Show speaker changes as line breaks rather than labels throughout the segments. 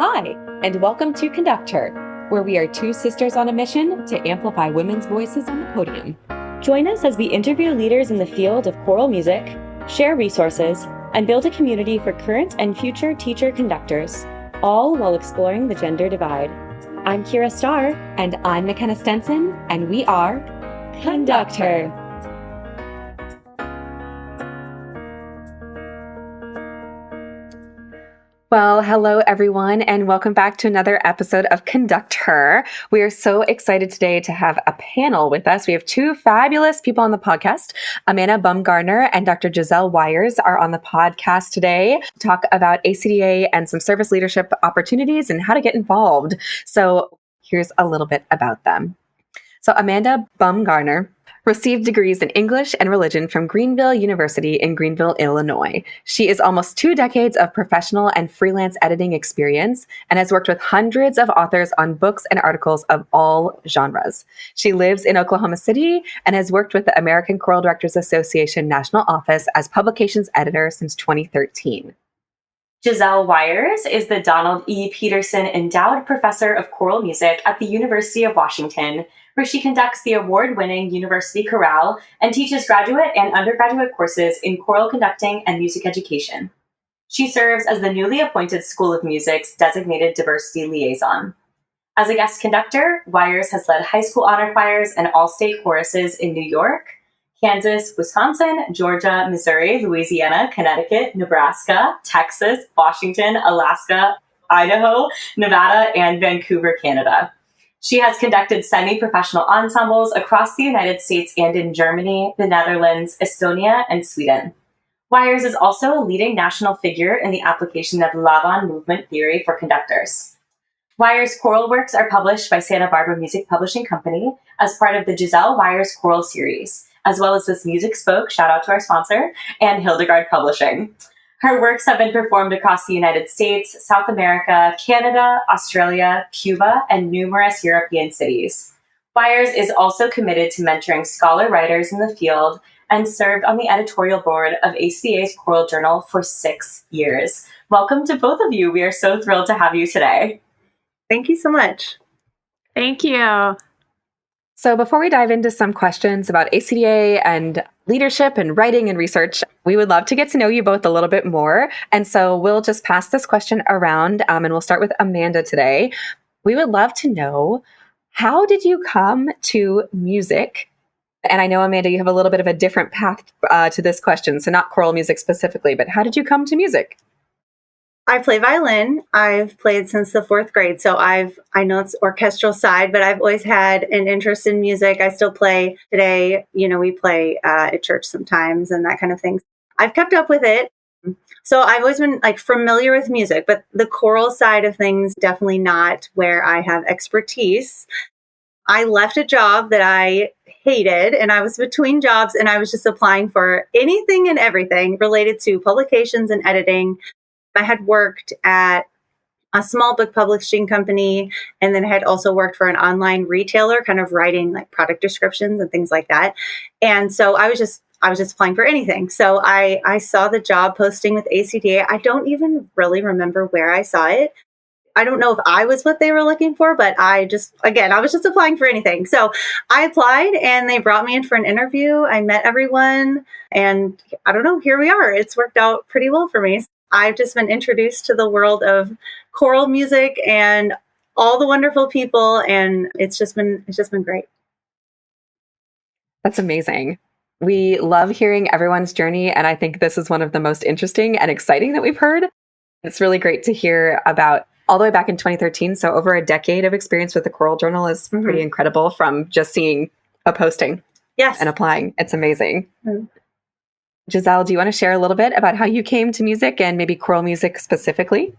Hi, and welcome to Conductor, where we are two sisters on a mission to amplify women's voices on the podium.
Join us as we interview leaders in the field of choral music, share resources, and build a community for current and future teacher conductors, all while exploring the gender divide. I'm Kyra Stahr.
And I'm McKenna Stenson, and we are Conductor. Well, hello everyone, and welcome back to another episode of Conductor. We are so excited today to have a panel with us. We have two fabulous people on the podcast. Amanda Bumgarner and Dr. Giselle Wyers are on the podcast today to talk about ACDA and some service leadership opportunities and how to get involved. So here's a little bit about them. So Amanda Bumgarner received degrees in English and religion from Greenville University in Greenville, Illinois. She is almost 2 decades of professional and freelance editing experience and has worked with hundreds of authors on books and articles of all genres. She lives in Oklahoma City and has worked with the American Choral Directors Association National Office as publications editor since 2013.
Giselle Wyers is the Donald E. Peterson Endowed Professor of Choral Music at the University of Washington, where she conducts the award-winning University Chorale and teaches graduate and undergraduate courses in choral conducting and music education. She serves as the newly appointed School of Music's designated diversity liaison. As a guest conductor, Wyers has led high school honor choirs and all-state choruses in New York, Kansas, Wisconsin, Georgia, Missouri, Louisiana, Connecticut, Nebraska, Texas, Washington, Alaska, Idaho, Nevada, and Vancouver, Canada. She has conducted semi-professional ensembles across the United States and in Germany, the Netherlands, Estonia, and Sweden. Wyers is also a leading national figure in the application of Lavon movement theory for conductors. Wyers' choral works are published by Santa Barbara Music Publishing Company as part of the Giselle Wyers Choral Series, as well as with Music Spoke, shout out to our sponsor, and Hildegard Publishing. Her works have been performed across the United States, South America, Canada, Australia, Cuba, and numerous European cities. Wyers is also committed to mentoring scholar writers in the field and served on the editorial board of ACDA's Choral Journal for 6 years. Welcome to both of you. We are so thrilled to have you today.
Thank you so much.
Thank you.
So before we dive into some questions about ACDA and leadership and writing and research, we would love to get to know you both a little bit more. And so we'll just pass this question around and we'll start with Amanda today. We would love to know, how did you come to music? And I know, Amanda, you have a little bit of a different path to this question, so not choral music specifically, but how did you come to music?
I play violin. I've played since the 4th grade. So I know it's orchestral side, but I've always had an interest in music. I still play today. We play at church sometimes and that kind of thing. I've kept up with it. So I've always been familiar with music, but the choral side of things, definitely not where I have expertise. I left a job that I hated and I was between jobs and I was just applying for anything and everything related to publications and editing. I had worked at a small book publishing company, and then I had also worked for an online retailer, kind of writing product descriptions and things like that. And so I was just applying for anything. So I saw the job posting with ACDA. I don't even really remember where I saw it. I don't know if I was what they were looking for, but I was just applying for anything. So I applied and they brought me in for an interview. I met everyone and I don't know, here we are. It's worked out pretty well for me. I've just been introduced to the world of choral music and all the wonderful people, and it's just been great.
That's amazing. We love hearing everyone's journey, and I think this is one of the most interesting and exciting that we've heard. It's really great to hear about all the way back in 2013, so over a decade of experience with the Choral Journal is pretty incredible from just seeing a posting and applying. It's amazing. Mm-hmm. Giselle, do you want to share a little bit about how you came to music and maybe choral music specifically?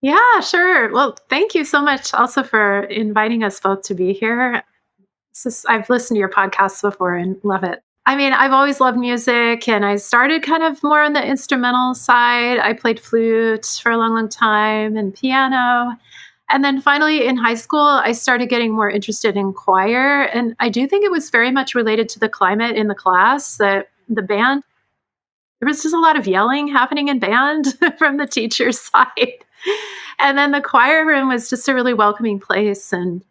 Yeah, sure. Well, thank you so much also for inviting us both to be here. I've listened to your podcasts before and love it. I mean, I've always loved music and I started kind of more on the instrumental side. I played flute for a long, long time and piano. And then finally in high school, I started getting more interested in choir. And I do think it was very much related to the climate in the class, that the band, there was just a lot of yelling happening in band from the teacher's side. And then the choir room was just a really welcoming place. And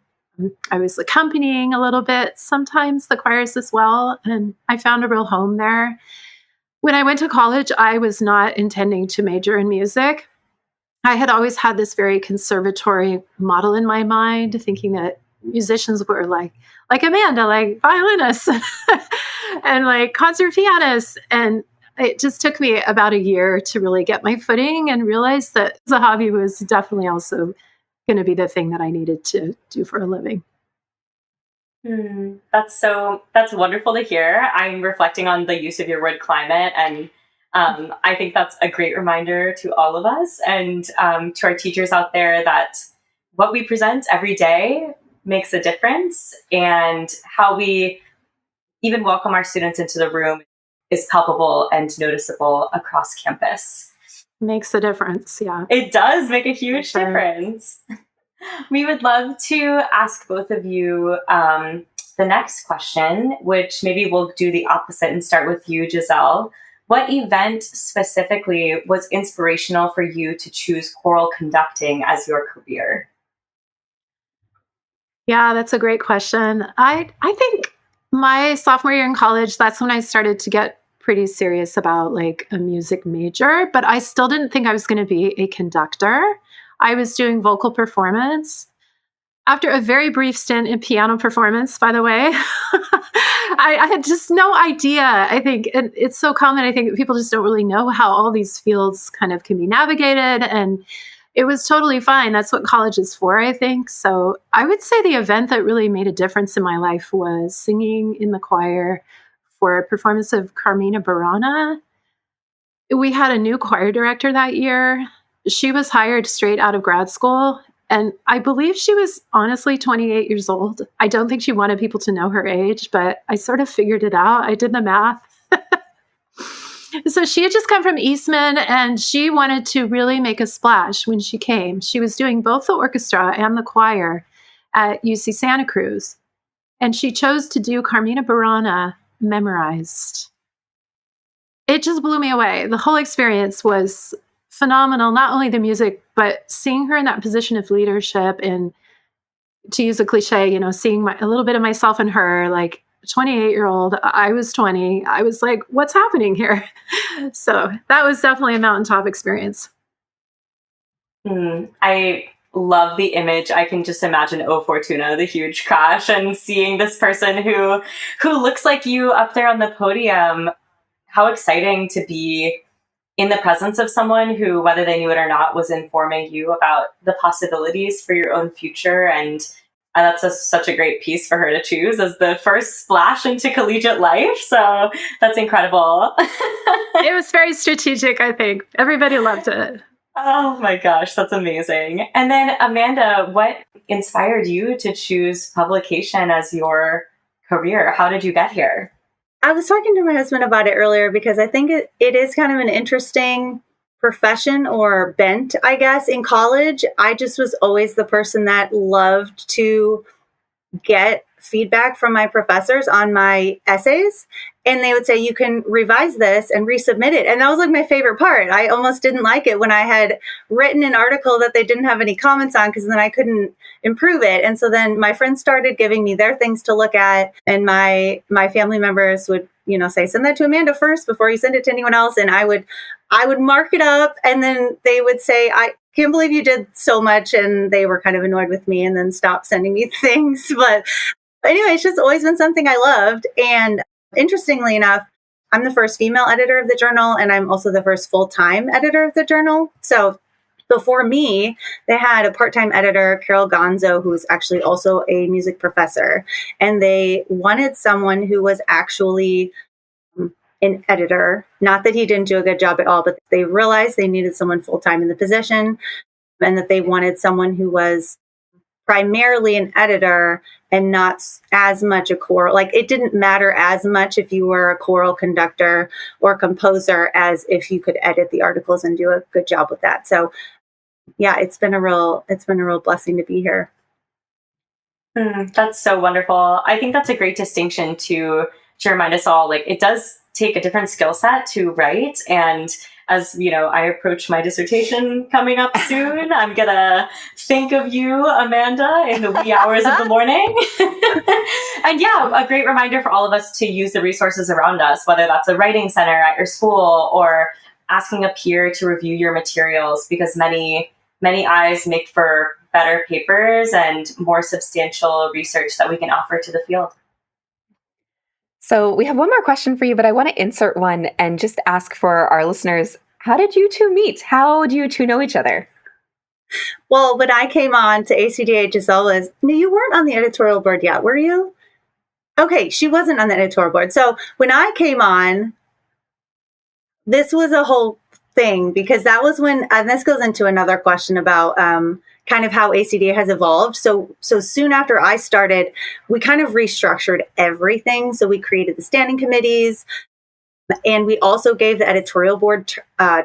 I was accompanying a little bit, sometimes the choirs as well. And I found a real home there. When I went to college, I was not intending to major in music. I had always had this very conservatory model in my mind, thinking that musicians were like Amanda, like violinists and like concert pianists. And it just took me about a year to really get my footing and realize that the hobby was definitely also going to be the thing that I needed to do for a living.
That's wonderful to hear. I'm reflecting on the use of your word climate, and I think that's a great reminder to all of us and to our teachers out there that what we present every day makes a difference, and how we even welcome our students into the room is palpable and noticeable across campus.
Makes a difference, yeah.
It does make a huge difference. We would love to ask both of you the next question, which maybe we'll do the opposite and start with you, Giselle. What event specifically was inspirational for you to choose choral conducting as your career?
Yeah, that's a great question. I think my sophomore year in college, that's when I started to get pretty serious about like a music major, but I still didn't think I was going to be a conductor. I was doing vocal performance. After a very brief stint in piano performance, by the way, I had just no idea. I think it's so common. I think people just don't really know how all these fields kind of can be navigated. And it was totally fine. That's what college is for, I think. So I would say the event that really made a difference in my life was singing in the choir for a performance of Carmina Burana. We had a new choir director that year. She was hired straight out of grad school. And I believe she was honestly 28 years old. I don't think she wanted people to know her age, but I sort of figured it out. I did the math. So she had just come from Eastman, and she wanted to really make a splash when she came. She was doing both the orchestra and the choir at UC Santa Cruz. And she chose to do Carmina Burana memorized. It just blew me away. The whole experience was phenomenal. Not only the music, but seeing her in that position of leadership, and to use a cliche, seeing a little bit of myself in her, like 28-year-old, I was 20. I was like, what's happening here? So that was definitely a mountaintop experience.
I love the image. I can just imagine O Fortuna, the huge crash, and seeing this person who looks like you up there on the podium. How exciting to be in the presence of someone who, whether they knew it or not, was informing you about the possibilities for your own future. And that's such a great piece for her to choose as the first splash into collegiate life. So that's incredible.
It was very strategic, I think. Everybody loved it.
Oh my gosh, that's amazing. And then Amanda, what inspired you to choose publication as your career? How did you get here?
I was talking to my husband about it earlier because I think it is kind of an interesting profession or bent, I guess. In college, I just was always the person that loved to get feedback from my professors on my essays. And they would say, you can revise this and resubmit it. And that was like my favorite part. I almost didn't like it when I had written an article that they didn't have any comments on, because then I couldn't improve it. And so then my friends started giving me their things to look at. And my family members would, say, send that to Amanda first before you send it to anyone else. And I would mark it up. And then they would say, I can't believe you did so much. And they were kind of annoyed with me and then stopped sending me things. But anyway, it's just always been something I loved. And interestingly enough, I'm the first female editor of the journal, and I'm also the first full-time editor of the journal. So before me, they had a part-time editor, Carol Gonzo, who's actually also a music professor. And they wanted someone who was actually an editor. Not that he didn't do a good job at all, but they realized they needed someone full-time in the position, and that they wanted someone who was primarily an editor and not as much a choral. Like, it didn't matter as much if you were a choral conductor or composer as if you could edit the articles and do a good job with that. So yeah, it's been a real blessing to be here.
That's so wonderful. I think that's a great distinction to remind us all, like, it does take a different skill set to write. And as I approach my dissertation coming up soon, I'm going to think of you, Amanda, in the wee hours of the morning. And a great reminder for all of us to use the resources around us, whether that's a writing center at your school or asking a peer to review your materials, because many eyes make for better papers and more substantial research that we can offer to the field.
So we have one more question for you, but I want to insert one and just ask for our listeners, how did you two meet? How do you two know each other?
Well, when I came on to ACDA, Giselle was, no, you weren't on the editorial board yet, were you? Okay, she wasn't on the editorial board. So when I came on, this was a whole thing, because that was when, and this goes into another question about kind of how ACDA has evolved. So soon after I started, we kind of restructured everything. So we created the standing committees, and we also gave the editorial board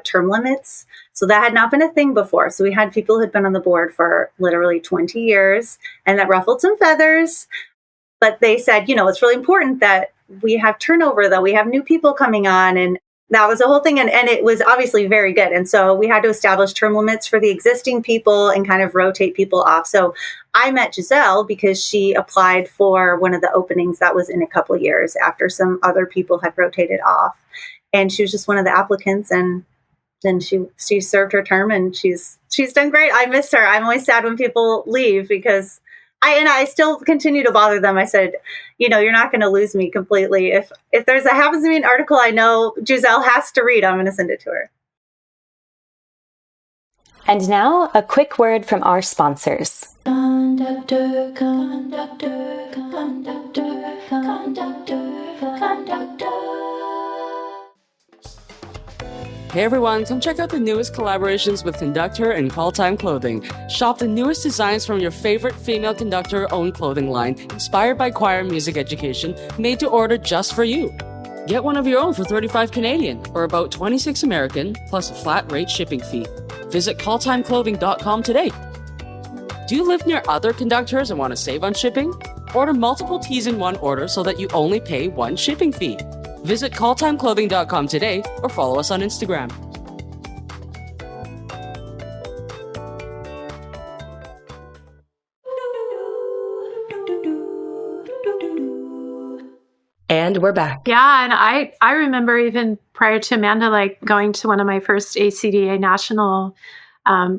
term limits. So that had not been a thing before. So we had people who had been on the board for literally 20 years, and that ruffled some feathers. But they said, it's really important that we have turnover, though. We have new people coming on, and that was the whole thing. And it was obviously very good. And so we had to establish term limits for the existing people and kind of rotate people off. So I met Giselle because she applied for one of the openings that was in a couple of years after some other people had rotated off. And she was just one of the applicants. And then she served her term, and she's done great. I miss her. I'm always sad when people leave, because I still continue to bother them. I said, you're not going to lose me completely. If there's happens to be an article I know Giselle has to read, I'm going to send it to her.
And now a quick word from our sponsors.
Conductor, conductor, conductor, conductor, conductor.
Hey everyone, come check out the newest collaborations with Conductor and Call Time Clothing. Shop the newest designs from your favorite female conductor-owned clothing line, inspired by choir music education, made to order just for you. Get one of your own for $35 Canadian, or about $26 American, plus a flat rate shipping fee. Visit calltimeclothing.com today. Do you live near other conductors and want to save on shipping? Order multiple tees in one order so that you only pay one shipping fee. Visit calltimeclothing.com today or follow us on Instagram.
And we're back.
Yeah, and I remember even prior to Amanda, going to one of my first ACDA national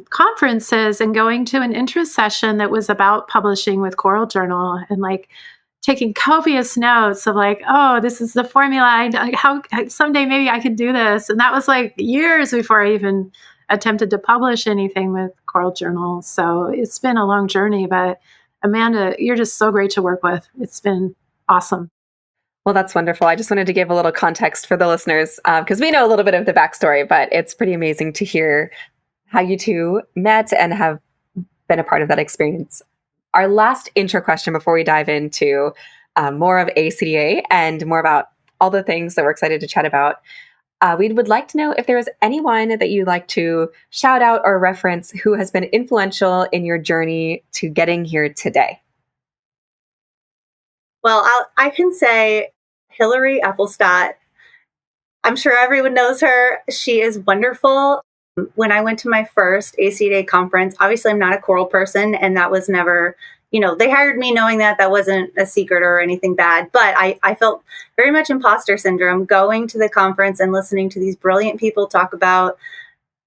conferences and going to an interest session that was about publishing with Choral Journal, and taking copious notes of oh, this is the formula. How someday maybe I could do this. And that was years before I even attempted to publish anything with Choral Journal. So it's been a long journey, but Amanda, you're just so great to work with. It's been awesome.
Well, that's wonderful. I just wanted to give a little context for the listeners, because we know a little bit of the backstory, but it's pretty amazing to hear how you two met and have been a part of that experience. Our last intro question before we dive into more of ACDA and more about all the things that we're excited to chat about, we would like to know if there was anyone that you'd like to shout out or reference who has been influential in your journey to getting here today.
Well, I can say Hillary Epplestadt. I'm sure everyone knows her. She is wonderful. When I went to my first ACDA conference, obviously I'm not a choral person, and that was never, they hired me knowing that wasn't a secret or anything bad, but I felt very much imposter syndrome going to the conference and listening to these brilliant people talk about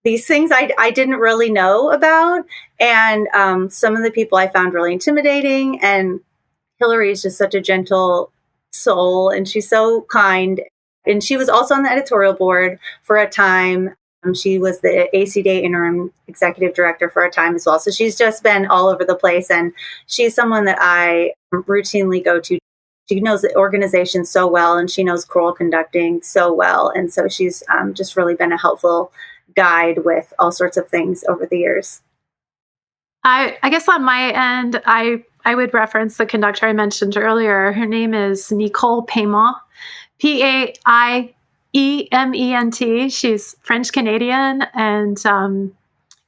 these things I didn't really know about. And some of the people I found really intimidating, and Hillary is just such a gentle soul, and she's so kind. And she was also on the editorial board for a time. She was the ACDA interim executive director for a time as well. So she's just been all over the place. And she's someone that I routinely go to. She knows the organization so well, and she knows choral conducting so well. And so she's just really been a helpful guide with all sorts of things over the years.
I guess on my end, I would reference the conductor I mentioned earlier. Her name is Nicole Paiement, Paiment. She's French Canadian and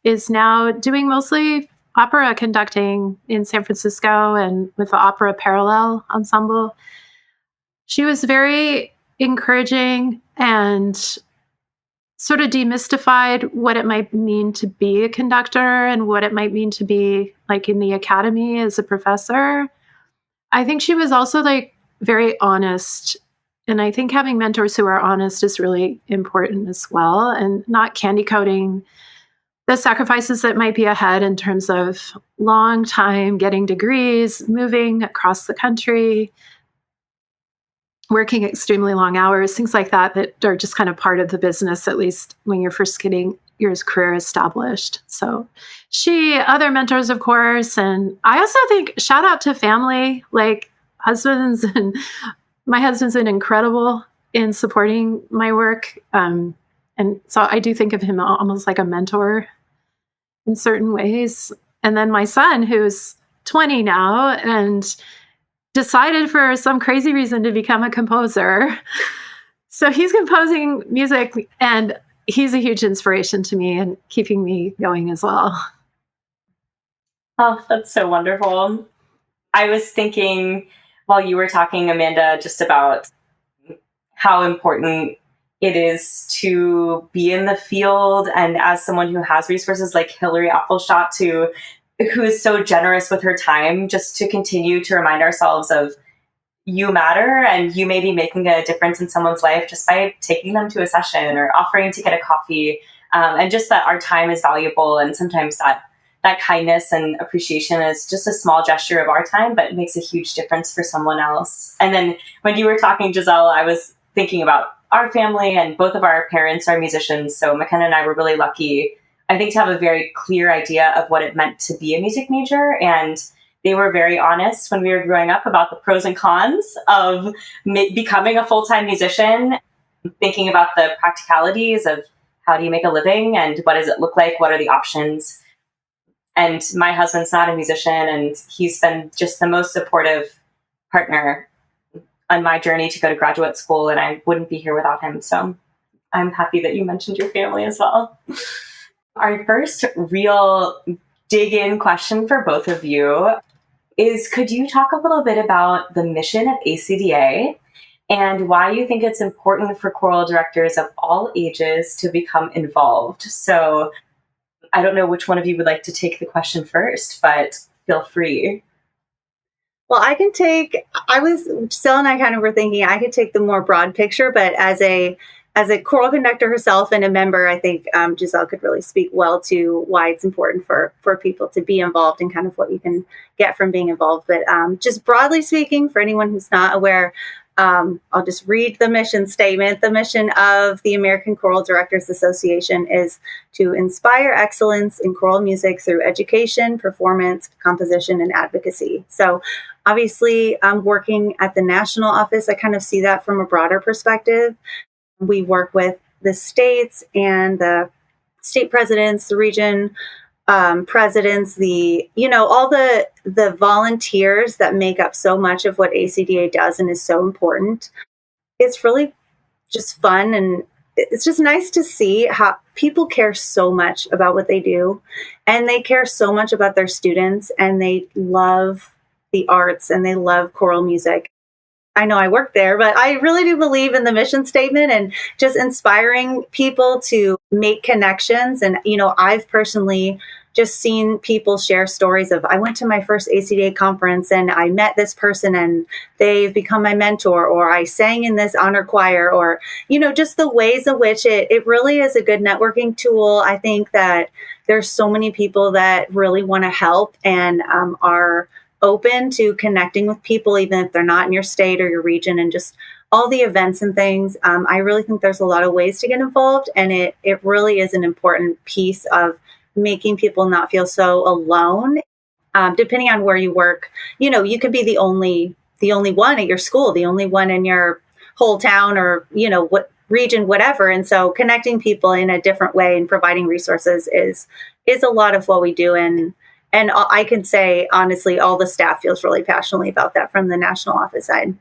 is now doing mostly opera conducting in San Francisco and with the Opera Parallel Ensemble. She was very encouraging and sort of demystified what it might mean to be a conductor and what it might mean to be like in the academy as a professor. I think she was also like very honest. And I think having mentors who are honest is really important as well, and not candy coating the sacrifices that might be ahead in terms of long time, getting degrees, moving across the country, working extremely long hours, things like that, that are just kind of part of the business, at least when you're first getting your career established. So other mentors, of course. And I also think shout out to family, like husbands, and my husband's been incredible in supporting my work. And so I do think of him almost like a mentor in certain ways. And then my son, who's 20 now and decided for some crazy reason to become a composer. So he's composing music, and he's a huge inspiration to me and keeping me going as well.
Oh, that's so wonderful. I was thinking while you were talking, Amanda, just about how important it is to be in the field, and as someone who has resources like Hillary Appleschott, who is so generous with her time, just to continue to remind ourselves of you matter and you may be making a difference in someone's life just by taking them to a session or offering to get a coffee, and just that our time is valuable. And sometimes that kindness and appreciation is just a small gesture of our time, but it makes a huge difference for someone else. And then when you were talking, Giselle, I was thinking about our family, and both of our parents are musicians. So McKenna and I were really lucky, I think, to have a very clear idea of what it meant to be a music major. And they were very honest when we were growing up about the pros and cons of becoming a full-time musician, thinking about the practicalities of how do you make a living and what does it look like? What are the options? And my husband's not a musician, and he's been just the most supportive partner on my journey to go to graduate school, and I wouldn't be here without him. So I'm happy that you mentioned your family as well. Our first real dig-in question for both of you is, could you talk a little bit about the mission of ACDA and why you think it's important for choral directors of all ages to become involved? So I don't know which one of you would like to take the question first, but feel free.
Well, Giselle and I kind of were thinking I could take the more broad picture, but as a choral conductor herself and a member, I think Giselle could really speak well to why it's important for people to be involved and kind of what you can get from being involved. But just broadly speaking, for anyone who's not aware, I'll just read the mission statement. The mission of the American Choral Directors Association is to inspire excellence in choral music through education, performance, composition, and advocacy. So obviously, working at the national office, I kind of see that from a broader perspective. We work with the states and the state presidents, the region presidents, all the volunteers that make up so much of what ACDA does and is so important. It's really just fun, and it's just nice to see how people care so much about what they do, and they care so much about their students, and they love the arts and they love choral music. I know I work there, but I really do believe in the mission statement and just inspiring people to make connections. And, I've personally just seen people share stories of, I went to my first ACDA conference and I met this person and they've become my mentor, or I sang in this honor choir, or, just the ways in which it really is a good networking tool. I think that there's so many people that really want to help and are open to connecting with people, even if they're not in your state or your region, and just all the events and things. I really think there's a lot of ways to get involved, and it really is an important piece of making people not feel so alone. Depending on where you work, you could be the only one at your school, the only one in your whole town, or what region, whatever. And so connecting people in a different way and providing resources is a lot of what we do. And I can say, honestly, all the staff feels really passionately about that from the national office side.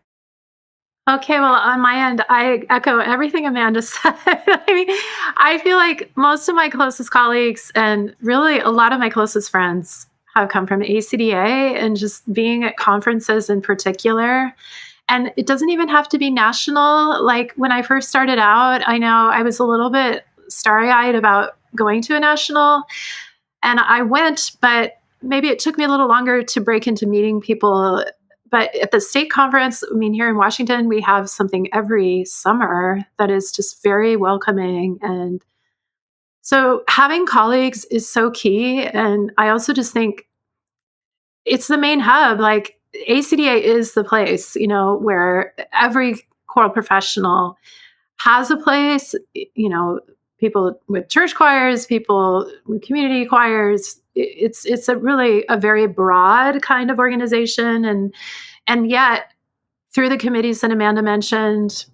Okay, well, on my end, I echo everything Amanda said. I feel like most of my closest colleagues and really a lot of my closest friends have come from ACDA and just being at conferences in particular. And it doesn't even have to be national. Like when I first started out, I know I was a little bit starry-eyed about going to a national. And I went, but maybe it took me a little longer to break into meeting people. But at the state conference, I mean, here in Washington, we have something every summer that is just very welcoming. And so having colleagues is so key. And I also just think it's the main hub. Like ACDA is the place, where every choral professional has a place, people with church choirs, people with community choirs. It's really a very broad kind of organization. And yet through the committees that Amanda mentioned,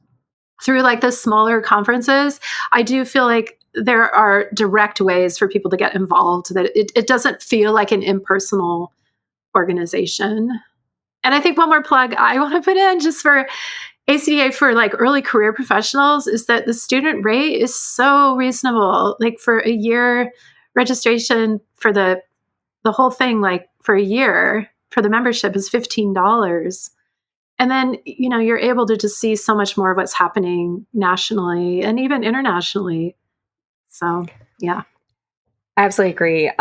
through like the smaller conferences, I do feel like there are direct ways for people to get involved, that it doesn't feel like an impersonal organization. And I think one more plug I want to put in just for ACDA for like early career professionals is that the student rate is so reasonable. Like for a year registration for the whole thing, like for a year for the membership is $15. And then, you're able to just see so much more of what's happening nationally and even internationally. So, yeah.
I absolutely agree.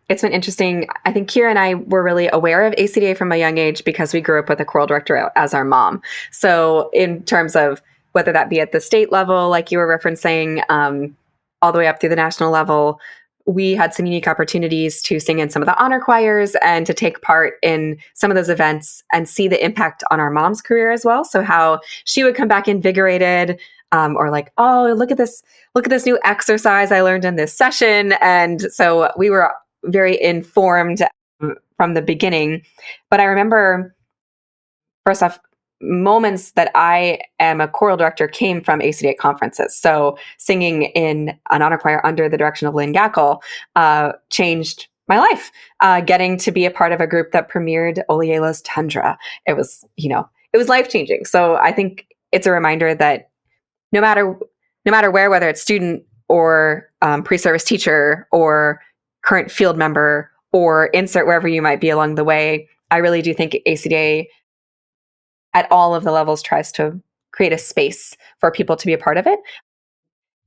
It's been interesting. I think Kyra and I were really aware of ACDA from a young age because we grew up with a choral director as our mom. So in terms of whether that be at the state level, like you were referencing, all the way up through the national level, we had some unique opportunities to sing in some of the honor choirs and to take part in some of those events and see the impact on our mom's career as well. So how she would come back invigorated, or like, oh, look at this new exercise I learned in this session. And so we were very informed from the beginning. But I remember, first off, moments that I am a choral director came from ACDA conferences. So singing in an honor choir under the direction of Lynn Gackel changed my life. Getting to be a part of a group that premiered Oliela's Tundra, it was life-changing. So I think it's a reminder that no matter where, whether it's student or pre-service teacher or current field member or insert wherever you might be along the way, I really do think ACDA at all of the levels tries to create a space for people to be a part of it.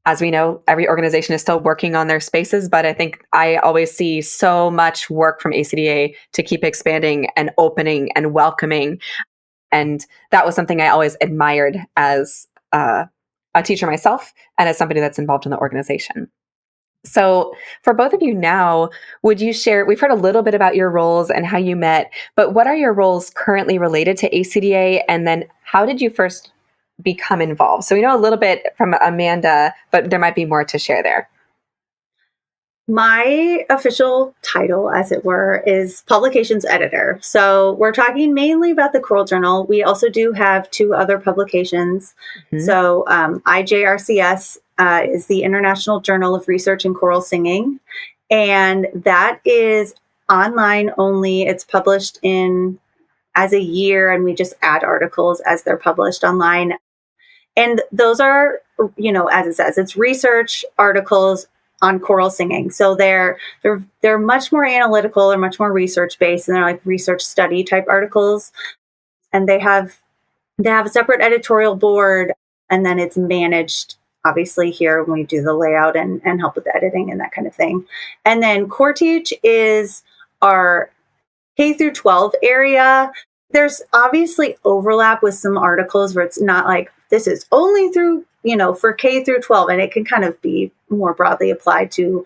As we know, every organization is still working on their spaces, but I think I always see so much work from ACDA to keep expanding and opening and welcoming. And that was something I always admired as a teacher myself and as somebody that's involved in the organization. So for both of you now, would you share, we've heard a little bit about your roles and how you met, but what are your roles currently related to ACDA? And then how did you first become involved? So we know a little bit from Amanda, but there might be more to share there.
My official title, as it were, is publications editor. So we're talking mainly about the Choral Journal. We also do have 2 other publications. Mm-hmm. So IJRCS is the International Journal of Research in Choral Singing. And that is online only. It's published as a year, and we just add articles as they're published online. And those are, as it says, it's research articles on choral singing. So they're much more analytical, they're much more research based, and they're like research study type articles. And they have a separate editorial board, and then it's managed obviously here when we do the layout and help with the editing and that kind of thing. And then Core Teach is our K through 12 area. There's obviously overlap with some articles where it's not like this is only through, for K through 12, and it can kind of be more broadly applied to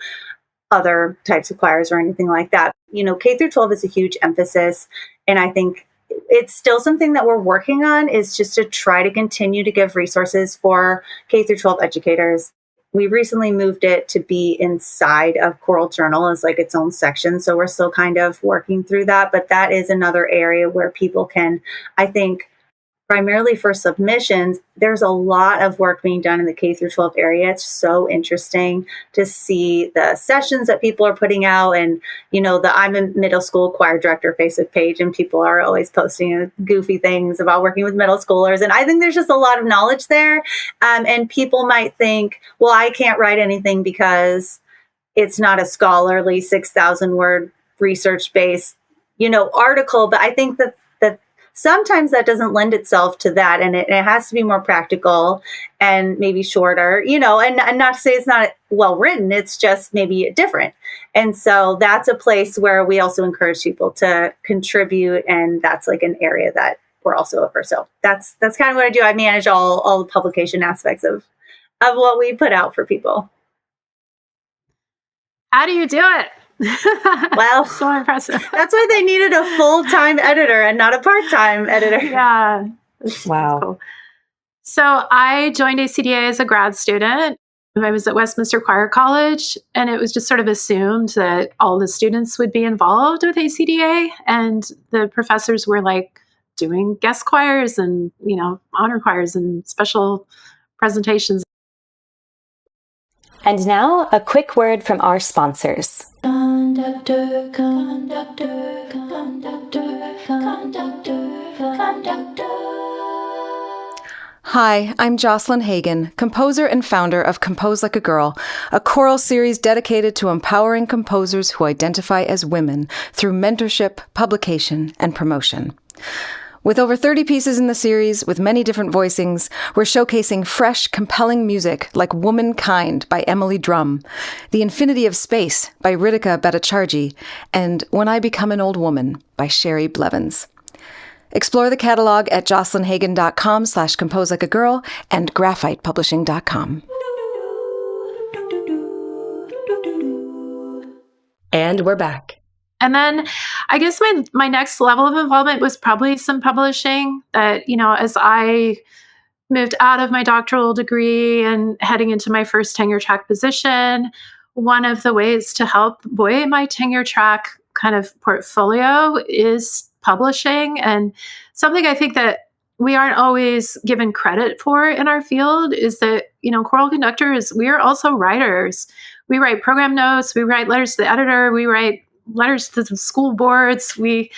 other types of choirs or anything like that. K through 12 is a huge emphasis, and I think it's still something that we're working on, is just to try to continue to give resources for K through 12 educators. We recently moved it to be inside of Choral Journal as like its own section. So we're still kind of working through that. But that is another area where people can, I think, primarily for submissions, there's a lot of work being done in the K through 12 area. It's so interesting to see the sessions that people are putting out, and the I'm a middle school choir director Facebook page, and people are always posting goofy things about working with middle schoolers. And I think there's just a lot of knowledge there. And people might think, well, I can't write anything because it's not a scholarly 6,000 word research based, article. But I think that sometimes that doesn't lend itself to that. And it has to be more practical and maybe shorter, and not to say it's not well written, it's just maybe different. And so that's a place where we also encourage people to contribute. And that's like an area that we're also over. So that's kind of what I do. I manage all the publication aspects of what we put out for people.
How do you do it?
Well,
so impressive.
That's why they needed a full-time editor and not a part-time editor.
Yeah.
Wow.
Cool. So I joined ACDA as a grad student. I was at Westminster Choir College, and it was just sort of assumed that all the students would be involved with ACDA, and the professors were like doing guest choirs and, honor choirs and special presentations.
And now, a quick word from our sponsors.
Conductor, conductor, conductor, conductor, conductor.
Hi, I'm Jocelyn Hagan, composer and founder of Compose Like a Girl, a choral series dedicated to empowering composers who identify as women through mentorship, publication, and promotion. With over 30 pieces in the series, with many different voicings, we're showcasing fresh, compelling music like Womankind by Emily Drum, The Infinity of Space by Ritika Bhattacharjee, and When I Become an Old Woman by Sherry Blevins. Explore the catalog at jocelynhagan.com/composelikeagirl and graphitepublishing.com.
And we're back.
And then I guess my next level of involvement was probably some publishing that, as I moved out of my doctoral degree and heading into my first tenure track position, one of the ways to help buoy my tenure track kind of portfolio is publishing. And something I think that we aren't always given credit for in our field is that, choral conductors, we are also writers. We write program notes, we write letters to the editor, we write letters to the school boards, we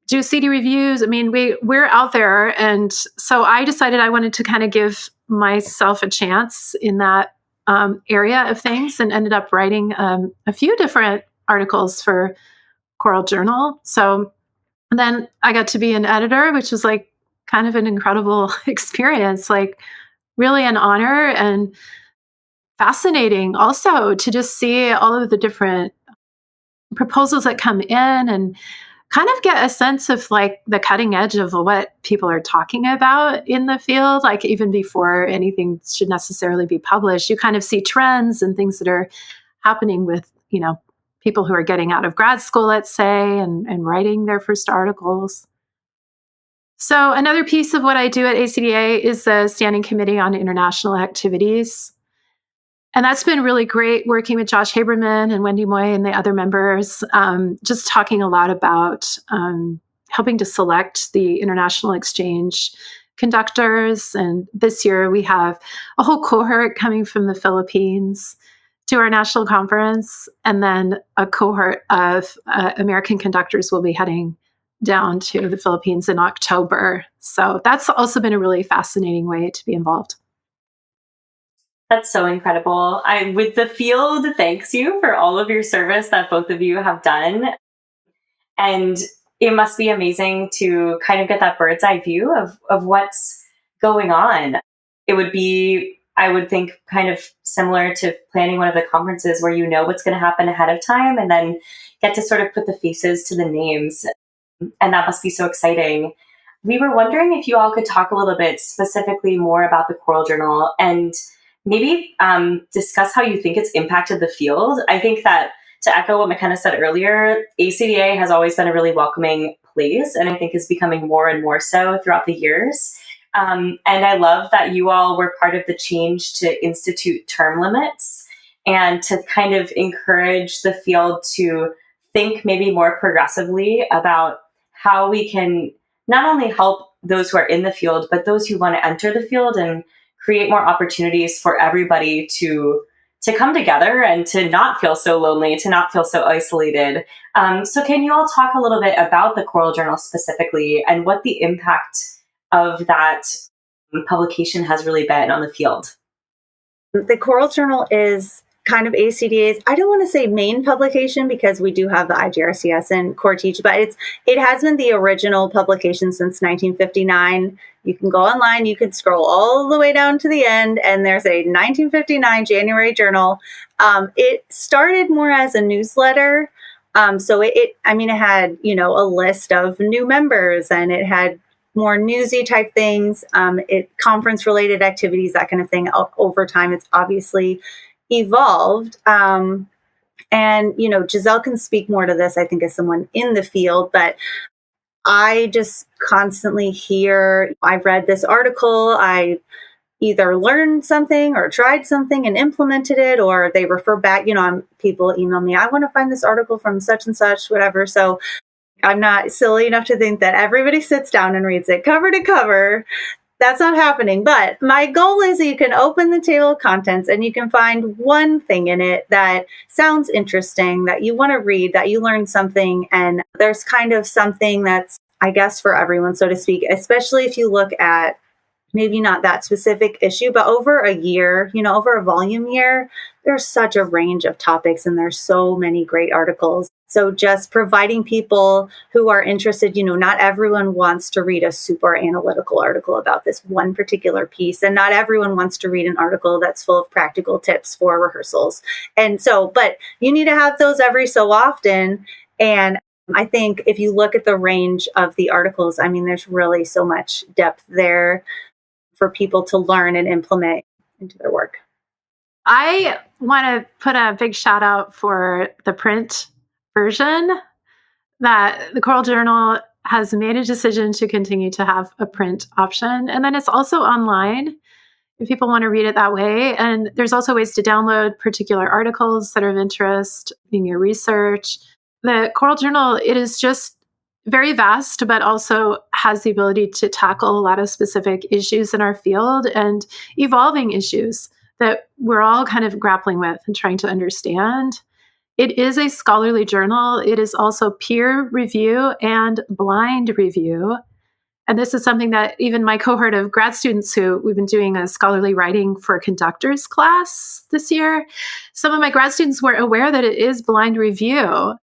do CD reviews. I mean, we're out there. And so I decided I wanted to kind of give myself a chance in that area of things, and ended up writing a few different articles for Choral Journal. So then I got to be an editor, which was like kind of an incredible experience, like really an honor and fascinating also to just see all of the different proposals that come in and kind of get a sense of like the cutting edge of what people are talking about in the field. Like even before anything should necessarily be published, you kind of see trends and things that are happening with, people who are getting out of grad school, let's say, and writing their first articles. So another piece of what I do at ACDA is the Standing Committee on International Activities. And that's been really great working with Josh Haberman and Wendy Moy and the other members, just talking a lot about helping to select the international exchange conductors. And this year we have a whole cohort coming from the Philippines to our national conference. And then a cohort of American conductors will be heading down to the Philippines in October. So that's also been a really fascinating way to be involved.
That's so incredible. With the field, thanks you for all of your service that both of you have done. And it must be amazing to kind of get that bird's eye view of what's going on. It would be, I would think, kind of similar to planning one of the conferences where you know what's going to happen ahead of time and then get to sort of put the faces to the names. And that must be so exciting. We were wondering if you all could talk a little bit specifically more about the Choral Journal and maybe discuss how you think it's impacted the field. I think that, to echo what McKenna said earlier, ACDA has always been a really welcoming place, and I think is becoming more and more so throughout the years. And I love that you all were part of the change to institute term limits and to kind of encourage the field to think maybe more progressively about how we can not only help those who are in the field, but those who want to enter the field and create more opportunities for everybody to come together and to not feel so lonely, to not feel so isolated. So can you all talk a little bit about the Choral Journal specifically and what the impact of that publication has really been on the field?
The Choral Journal is kind of ACDA's, I don't want to say main publication because we do have the IGRCS and Core Teach, but it has been the original publication since 1959. You can go online, you can scroll all the way down to the end, and there's a 1959 January journal. It started more as a newsletter. So it had, a list of new members, and it had more newsy type things, conference related activities, that kind of thing. Over time, it's obviously evolved. And, Giselle can speak more to this, I think, as someone in the field, but I just constantly hear, I read this article, I either learned something or tried something and implemented it, or they refer back, people email me, I want to find this article from such and such, whatever. So I'm not silly enough to think that everybody sits down and reads it cover to cover. That's not happening. But my goal is that you can open the table of contents and you can find one thing in it that sounds interesting, that you want to read, that you learn something. And there's kind of something that's, I guess, for everyone, so to speak, especially if you look at maybe not that specific issue, but over a year, over a volume year, there's such a range of topics and there's so many great articles. So just providing people who are interested, not everyone wants to read a super analytical article about this one particular piece. And not everyone wants to read an article that's full of practical tips for rehearsals. And so, but you need to have those every so often. And I think if you look at the range of the articles, there's really so much depth there for people to learn and implement into their work.
I want to put a big shout out for the print version, that the Choral Journal has made a decision to continue to have a print option. And then it's also online if people want to read it that way. And there's also ways to download particular articles that are of interest in your research. The Choral Journal, it is just very vast, but also has the ability to tackle a lot of specific issues in our field and evolving issues that we're all kind of grappling with and trying to understand. It is a scholarly journal. It is also peer review and blind review. And this is something that even my cohort of grad students who we've been doing a scholarly writing for conductors class this year, some of my grad students weren't aware that it is blind review.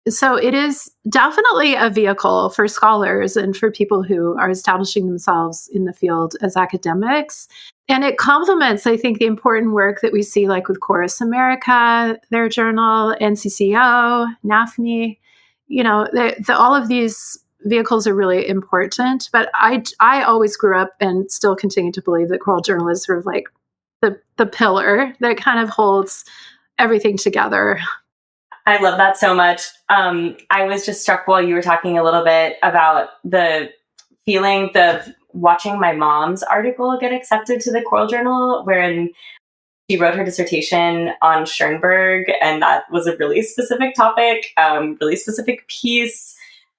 So it is definitely a vehicle for scholars and for people who are establishing themselves in the field as academics. And it complements, I think, the important work that we see, like with Chorus America, their journal, NCCO, NAFME. All of these vehicles are really important. But I always grew up and still continue to believe that Choral Journal is sort of like the pillar that kind of holds everything together.
I love that so much. I was just struck while you were talking a little bit about the feeling of watching my mom's article get accepted to the Choral Journal, wherein she wrote her dissertation on Schoenberg, and that was a really specific topic, really specific piece.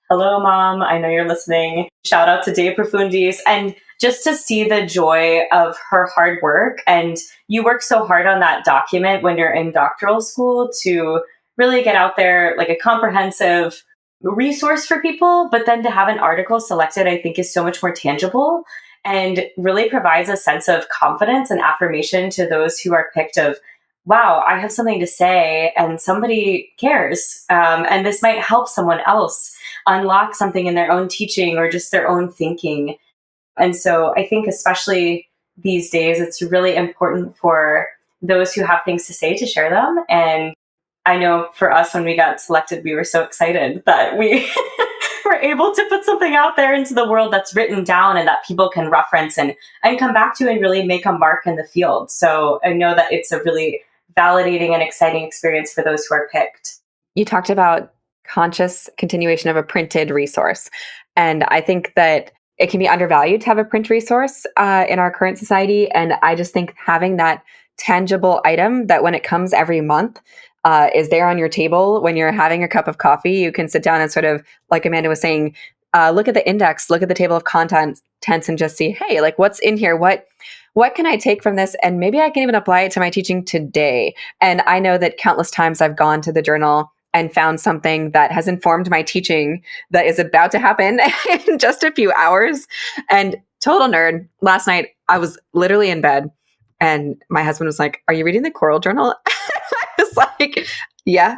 Hello, Mom. I know you're listening. Shout out to De Profundis. And just to see the joy of her hard work, and you work so hard on that document when you're in doctoral school to really get out there like a comprehensive resource for people, but then to have an article selected, I think is so much more tangible and really provides a sense of confidence and affirmation to those who are picked of, wow, I have something to say and somebody cares. And this might help someone else unlock something in their own teaching or just their own thinking. And so I think especially these days, it's really important for those who have things to say to share them. And I know for us, when we got selected, we were so excited that we were able to put something out there into the world that's written down and that people can reference and come back to and really make a mark in the field. So I know that it's a really validating and exciting experience for those who are picked.
You talked about conscious continuation of a printed resource. And I think that it can be undervalued to have a print resource in our current society. And I just think having that tangible item that when it comes every month, is there on your table when you're having a cup of coffee, you can sit down and sort of, like Amanda was saying, look at the index, look at the table of contents and just see, hey, like what's in here? What can I take from this? And maybe I can even apply it to my teaching today. And I know that countless times I've gone to the journal and found something that has informed my teaching that is about to happen in just a few hours. And total nerd, last night I was literally in bed And my husband was like, "Are you reading the Choral Journal?" I was like, "Yeah."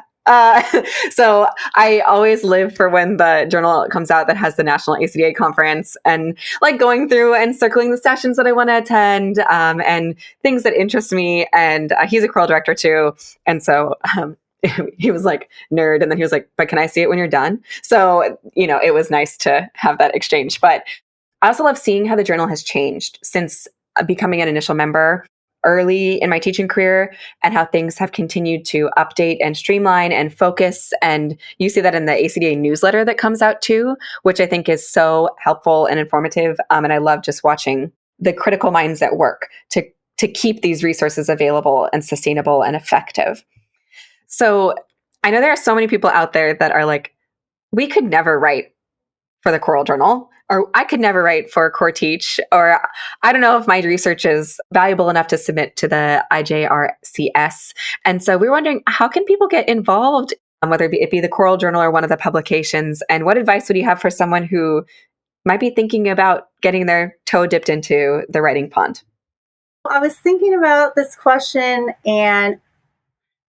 So I always live for when the journal comes out that has the National ACDA conference, and like going through and circling the sessions that I want to attend, and things that interest me. And he's a choral director too. And so he was like, nerd. And then he was like, "But can I see it when you're done?" So, it was nice to have that exchange. But I also love seeing how the journal has changed since becoming an initial member early in my teaching career, and how things have continued to update and streamline and focus. And you see that in the ACDA newsletter that comes out too, which I think is so helpful and informative. And I love just watching the critical minds at work to keep these resources available and sustainable and effective. So I know there are so many people out there that are like, we could never write for the Choral Journal, or I could never write for Core Teach, or I don't know if my research is valuable enough to submit to the IJRCS. And so we were wondering, how can people get involved, whether it be the Choral Journal or one of the publications? And what advice would you have for someone who might be thinking about getting their toe dipped into the writing pond?
I was thinking about this question, and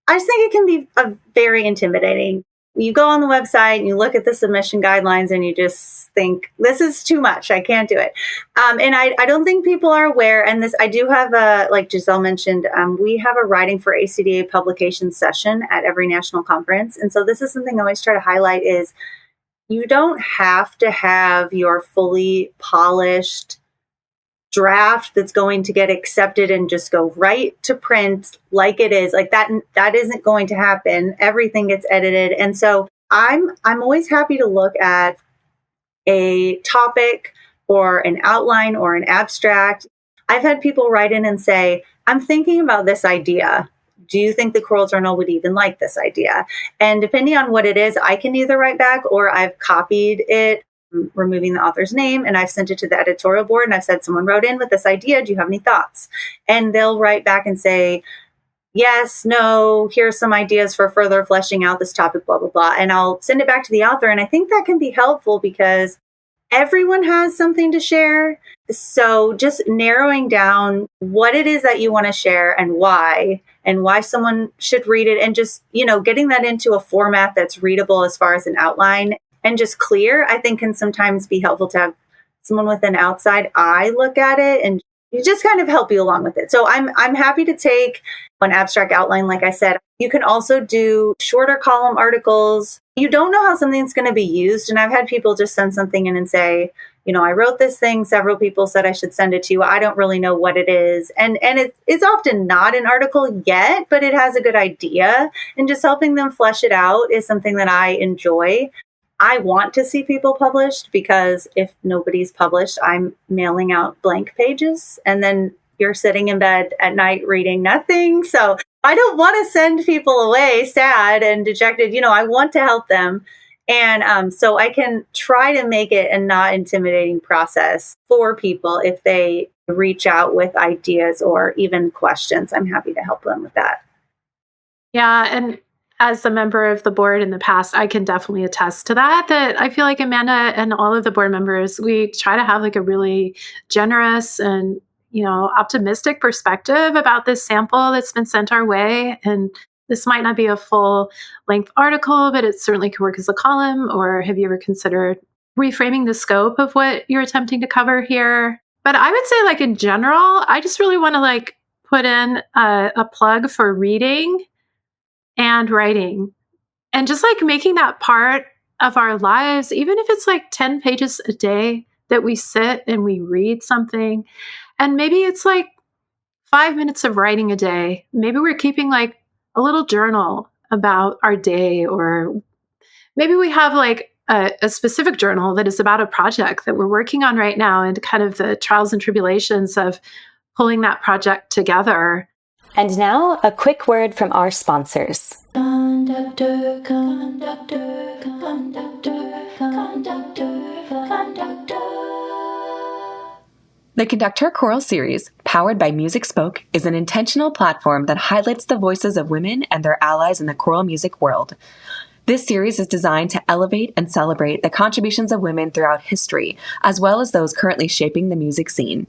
I just think it can be very intimidating. You go on the website and you look at the submission guidelines and you just think, this is too much. I can't do it. And I don't think people are aware. And this, I do have like Giselle mentioned, we have a writing for ACDA publication session at every national conference. And so this is something I always try to highlight is you don't have to have your fully polished draft that's going to get accepted and just go right to print like it is. Like that isn't going to happen. Everything gets edited. And so I'm always happy to look at a topic or an outline or an abstract. I've had people write in and say, "I'm thinking about this idea. Do you think the Choral Journal would even like this idea?" And depending on what it is, I can either write back or I've copied it, removing the author's name, and I've sent it to the editorial board and I've said, "Someone wrote in with this idea. Do you have any thoughts?" And they'll write back and say, "Yes, no, here's some ideas for further fleshing out this topic, blah, blah, blah." And I'll send it back to the author. And I think that can be helpful because everyone has something to share. So just narrowing down what it is that you want to share and why someone should read it, and just, getting that into a format that's readable as far as an outline and just clear, I think can sometimes be helpful to have someone with an outside eye look at it and just kind of help you along with it. So I'm happy to take an abstract outline. Like I said, you can also do shorter column articles. You don't know how something's going to be used. And I've had people just send something in and say, "I wrote this thing. Several people said I should send it to you. I don't really know what it is." And it's often not an article yet, but it has a good idea. And just helping them flesh it out is something that I enjoy. I want to see people published because if nobody's published, I'm mailing out blank pages and then you're sitting in bed at night reading nothing. So I don't want to send people away sad and dejected. I want to help them. And so I can try to make it a not intimidating process for people if they reach out with ideas or even questions. I'm happy to help them with that.
Yeah. And as a member of the board in the past, I can definitely attest to that I feel like Amanda and all of the board members, we try to have like a really generous and, optimistic perspective about this sample that's been sent our way. And this might not be a full length article, but it certainly could work as a column. Or have you ever considered reframing the scope of what you're attempting to cover here? But I would say, like, in general, I just really want to put in a plug for reading and writing, and just making that part of our lives, even if it's 10 pages a day that we sit and we read something. And maybe it's 5 minutes of writing a day. Maybe we're keeping a little journal about our day, or maybe we have a specific journal that is about a project that we're working on right now and kind of the trials and tribulations of pulling that project together.
And now, a quick word from our sponsors.
Conductor, conductor, conductor, conductor, conductor.
The Conductor Choral Series, powered by Music Spoke, is an intentional platform that highlights the voices of women and their allies in the choral music world. This series is designed to elevate and celebrate the contributions of women throughout history, as well as those currently shaping the music scene.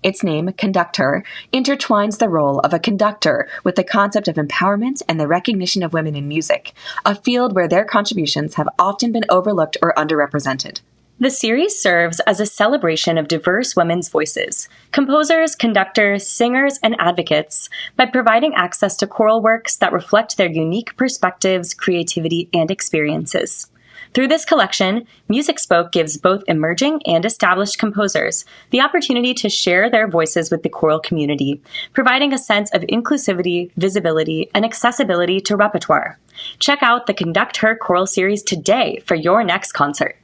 its name, Conductor, intertwines the role of a conductor with the concept of empowerment and the recognition of women in music, a field where their contributions have often been overlooked or underrepresented. The series serves as a celebration of diverse women's voices, composers, conductors, singers, and advocates, by providing access to choral works that reflect their unique perspectives, creativity, and experiences. Through this collection, Music Spoke gives both emerging and established composers the opportunity to share their voices with the choral community, providing a sense of inclusivity, visibility, and accessibility to repertoire. Check out the Conduct Her Choral Series today for your next concert.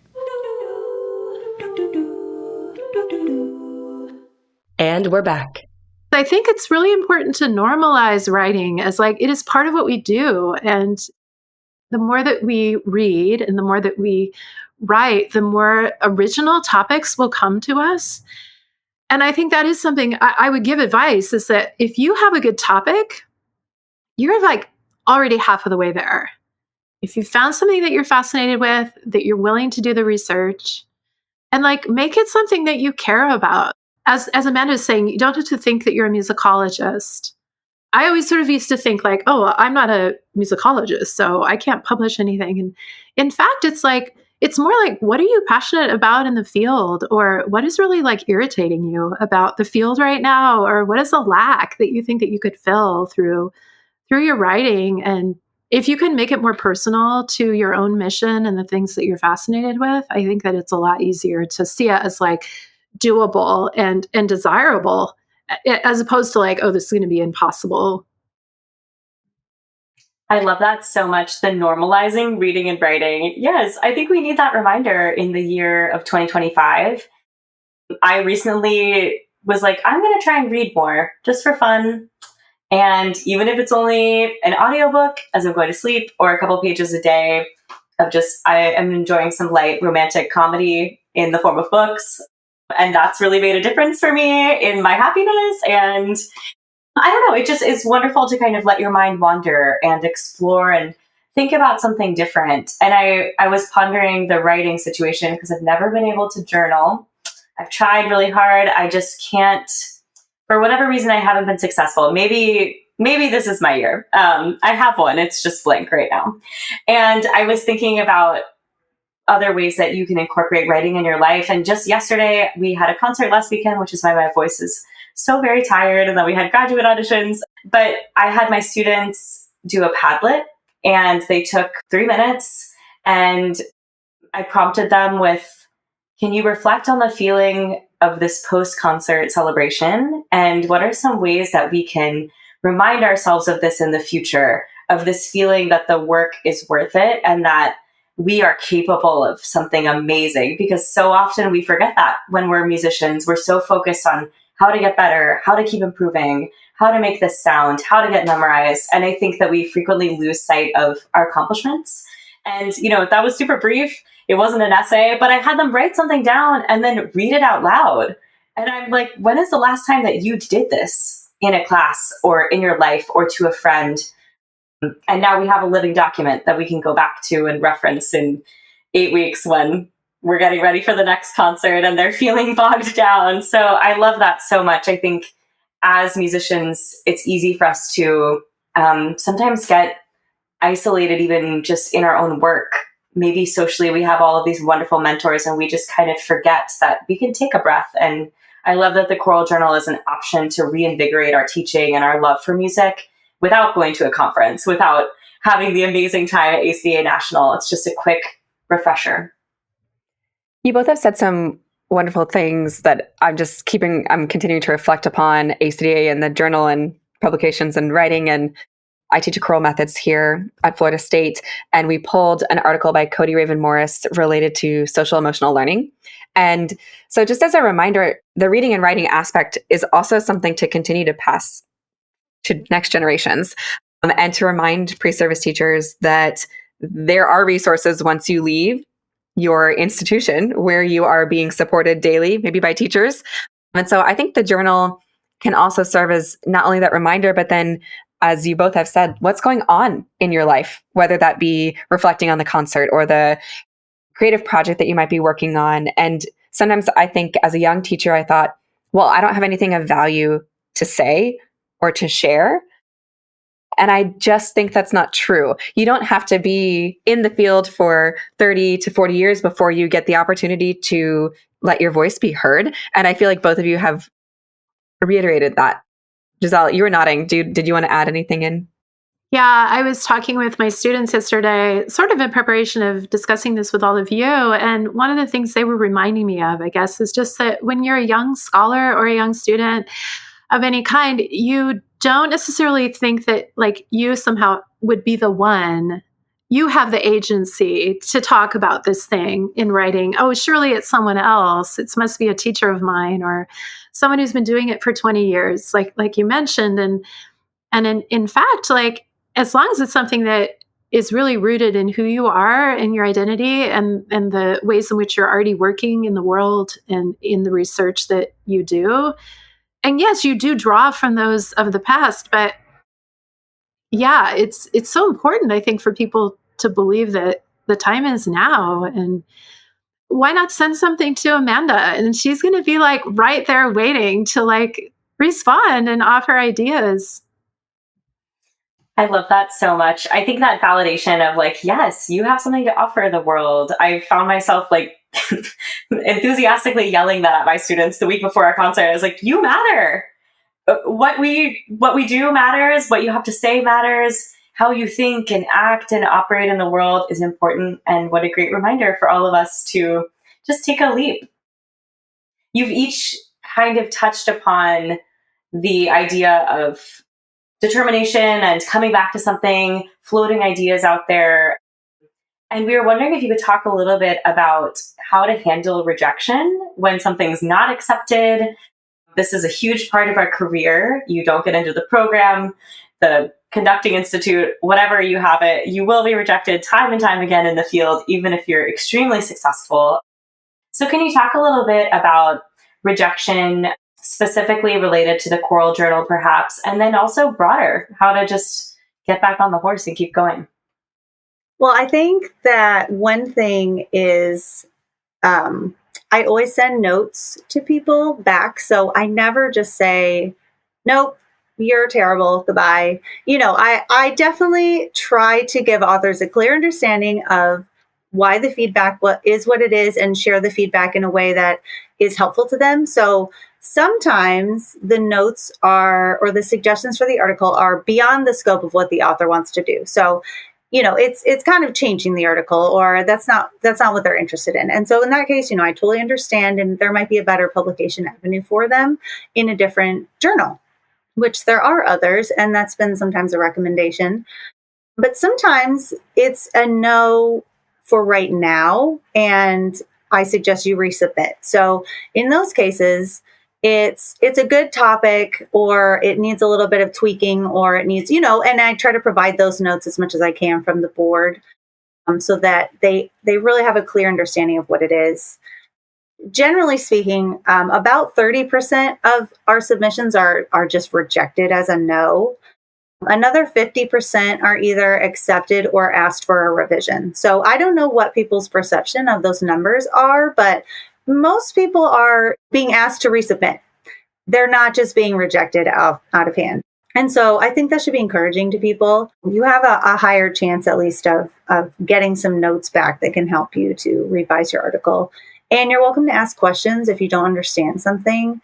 And we're back.
I think it's really important to normalize writing as like, it is part of what we do. And the more that we read and the more that we write, the more original topics will come to us. And I think that is something I would give advice, is that if you have a good topic, you're like already half of the way there. If you found something that you're fascinated with, that you're willing to do the research, and like make it something that you care about. As Amanda is saying, you don't have to think that you're a musicologist. I always sort of used to think like, oh, I'm not a musicologist, so I can't publish anything. And in fact, it's more like, what are you passionate about in the field? Or what is really like irritating you about the field right now? Or what is a lack that you think that you could fill through your writing? And if you can make it more personal to your own mission and the things that you're fascinated with, I think that it's a lot easier to see it as like doable and desirable, as opposed to like, oh, this is going to be impossible.
I love that so much. The normalizing reading and writing. Yes, I think we need that reminder in the year of 2025. I recently was like, I'm going to try and read more just for fun. And even if it's only an audiobook as I'm going to sleep, or a couple pages a day of just, I am enjoying some light romantic comedy in the form of books. And that's really made a difference for me in my happiness. And I don't know, it just is wonderful to kind of let your mind wander and explore and think about something different. And I was pondering the writing situation because I've never been able to journal. I've tried really hard. I just can't, for whatever reason, I haven't been successful. Maybe this is my year. I have one. It's just blank right now. And I was thinking about other ways that you can incorporate writing in your life. And just yesterday, we had a concert last weekend, which is why my voice is so very tired. And then we had graduate auditions. But I had my students do a Padlet, and they took 3 minutes. And I prompted them with, can you reflect on the feeling of this post-concert celebration? And what are some ways that we can remind ourselves of this in the future, of this feeling that the work is worth it and that we are capable of something amazing? Because so often we forget that when we're musicians. We're so focused on how to get better, how to keep improving, how to make this sound, how to get memorized. And I think that we frequently lose sight of our accomplishments. And, that was super brief. It wasn't an essay, but I had them write something down and then read it out loud. And I'm like, when is the last time that you did this in a class or in your life or to a friend? And now we have a living document that we can go back to and reference in 8 weeks when we're getting ready for the next concert and they're feeling bogged down. So I love that so much. I think as musicians, it's easy for us to sometimes get isolated, even just in our own work. Maybe socially, we have all of these wonderful mentors and we just kind of forget that we can take a breath. And I love that the Choral Journal is an option to reinvigorate our teaching and our love for music without going to a conference, without having the amazing time at ACDA National. It's just a quick refresher.
You both have said some wonderful things that I'm continuing to reflect upon ACDA and the journal and publications and writing. And I teach choral methods here at Florida State. And we pulled an article by Cody Raven Morris related to social emotional learning. And so just as a reminder, the reading and writing aspect is also something to continue to pass to next generations, and to remind pre-service teachers that there are resources once you leave your institution where you are being supported daily, maybe by teachers. And so I think the journal can also serve as not only that reminder, but then, as you both have said, what's going on in your life, whether that be reflecting on the concert or the creative project that you might be working on. And sometimes I think as a young teacher, I thought, well, I don't have anything of value to say or to share. And I just think that's not true. You don't have to be in the field for 30 to 40 years before you get the opportunity to let your voice be heard. And I feel like both of you have reiterated that. Giselle, you were nodding. Did you want to add anything in?
Yeah, I was talking with my students yesterday, sort of in preparation of discussing this with all of you. And one of the things they were reminding me of, I guess, is just that when you're a young scholar or a young student of any kind, you don't necessarily think that like you somehow would be the one. You have the agency to talk about this thing in writing. Oh, surely it's someone else. It must be a teacher of mine or someone who's been doing it for 20 years, like you mentioned. And in fact, like, as long as it's something that is really rooted in who you are and your identity and the ways in which you're already working in the world and in the research that you do. And yes, you do draw from those of the past, but yeah, it's so important, I think, for people to believe that the time is now. And why not send something to Amanda? And she's going to be like right there waiting to like respond and offer ideas.
I love that so much. I think that validation of like, yes, you have something to offer the world. I found myself like enthusiastically yelling that at my students the week before our concert. I was like, you matter. What we do matters. What you have to say matters. How you think and act and operate in the world is important. And what a great reminder for all of us to just take a leap. You've each kind of touched upon the idea of determination and coming back to something, floating ideas out there. And we were wondering if you could talk a little bit about how to handle rejection when something's not accepted. This is a huge part of our career. You don't get into the program, the conducting institute, whatever you have it, you will be rejected time and time again in the field, even if you're extremely successful. So can you talk a little bit about rejection, specifically related to the Choral Journal, perhaps, and then also broader, how to just get back on the horse and keep going?
Well, I think that one thing is I always send notes to people back. So I never just say, nope, you're terrible, goodbye. I definitely try to give authors a clear understanding of why the feedback is what it is and share the feedback in a way that is helpful to them. So sometimes the notes or the suggestions for the article are beyond the scope of what the author wants to do. So, it's kind of changing the article, or that's not what they're interested in. And so in that case, I totally understand, and there might be a better publication avenue for them in a different journal, which there are others, and that's been sometimes a recommendation. But sometimes it's a no for right now, and I suggest you resubmit. So in those cases, it's a good topic, or it needs a little bit of tweaking, or it needs, and I try to provide those notes as much as I can from the board, so that they really have a clear understanding of what it is. Generally speaking, about 30% of our submissions are just rejected as a no. Another 50% are either accepted or asked for a revision. So I don't know what people's perception of those numbers are, but most people are being asked to resubmit. They're not just being rejected out of hand. And so I think that should be encouraging to people. You have a higher chance, at least, of getting some notes back that can help you to revise your article. And you're welcome to ask questions if you don't understand something.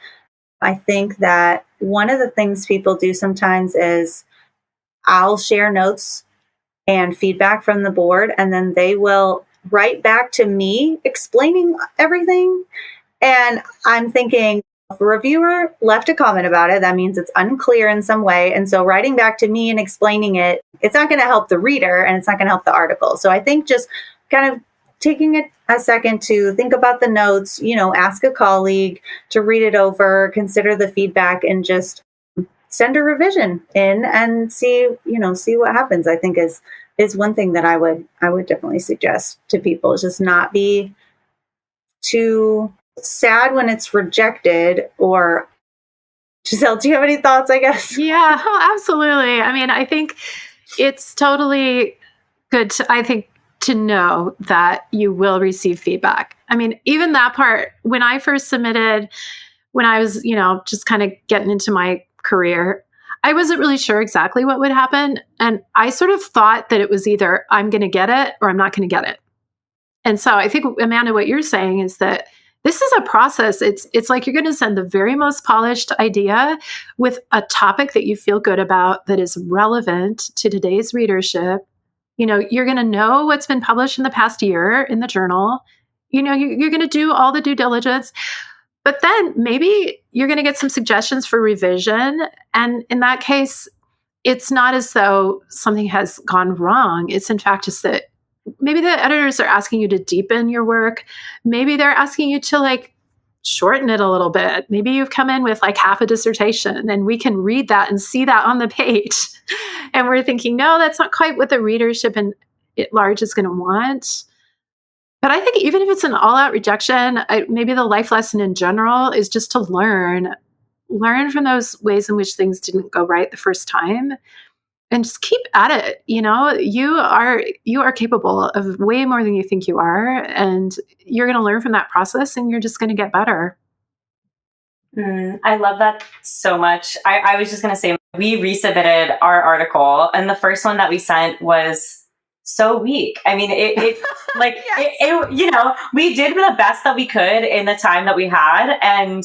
I think that one of the things people do sometimes is I'll share notes and feedback from the board, and then they will write back to me explaining everything. And I'm thinking, if a reviewer left a comment about it, that means it's unclear in some way. And so writing back to me and explaining it, it's not going to help the reader, and it's not going to help the article. So I think just kind of taking a second to think about the notes, ask a colleague to read it over, consider the feedback, and just send a revision in and see what happens. I think is one thing that I would definitely suggest to people, is just not be too sad when it's rejected. Or Giselle, do you have any thoughts, I guess?
Yeah, absolutely. I mean, I think it's totally good to know that you will receive feedback. I mean, even that part, when I first submitted, when I was, just kind of getting into my career, I wasn't really sure exactly what would happen. And I sort of thought that it was either I'm going to get it or I'm not going to get it. And so I think, Amanda, what you're saying is that this is a process. It's like you're going to send the very most polished idea with a topic that you feel good about that is relevant to today's readership. You're going to know what's been published in the past year in the journal. You're going to do all the due diligence. But then maybe you're going to get some suggestions for revision. And in that case, it's not as though something has gone wrong. It's in fact just that maybe the editors are asking you to deepen your work. Maybe they're asking you to shorten it a little bit. Maybe you've come in with half a dissertation and we can read that and see that on the page. And we're thinking, no, that's not quite what the readership at large is going to want. But I think even if it's an all-out rejection, maybe the life lesson in general is just to learn from those ways in which things didn't go right the first time. And just keep at it. You are capable of way more than you think you are. And you're going to learn from that process and you're just going to get better.
I love that so much. I was just going to say, we resubmitted our article and the first one that we sent was so weak. I mean, it we did the best that we could in the time that we had. And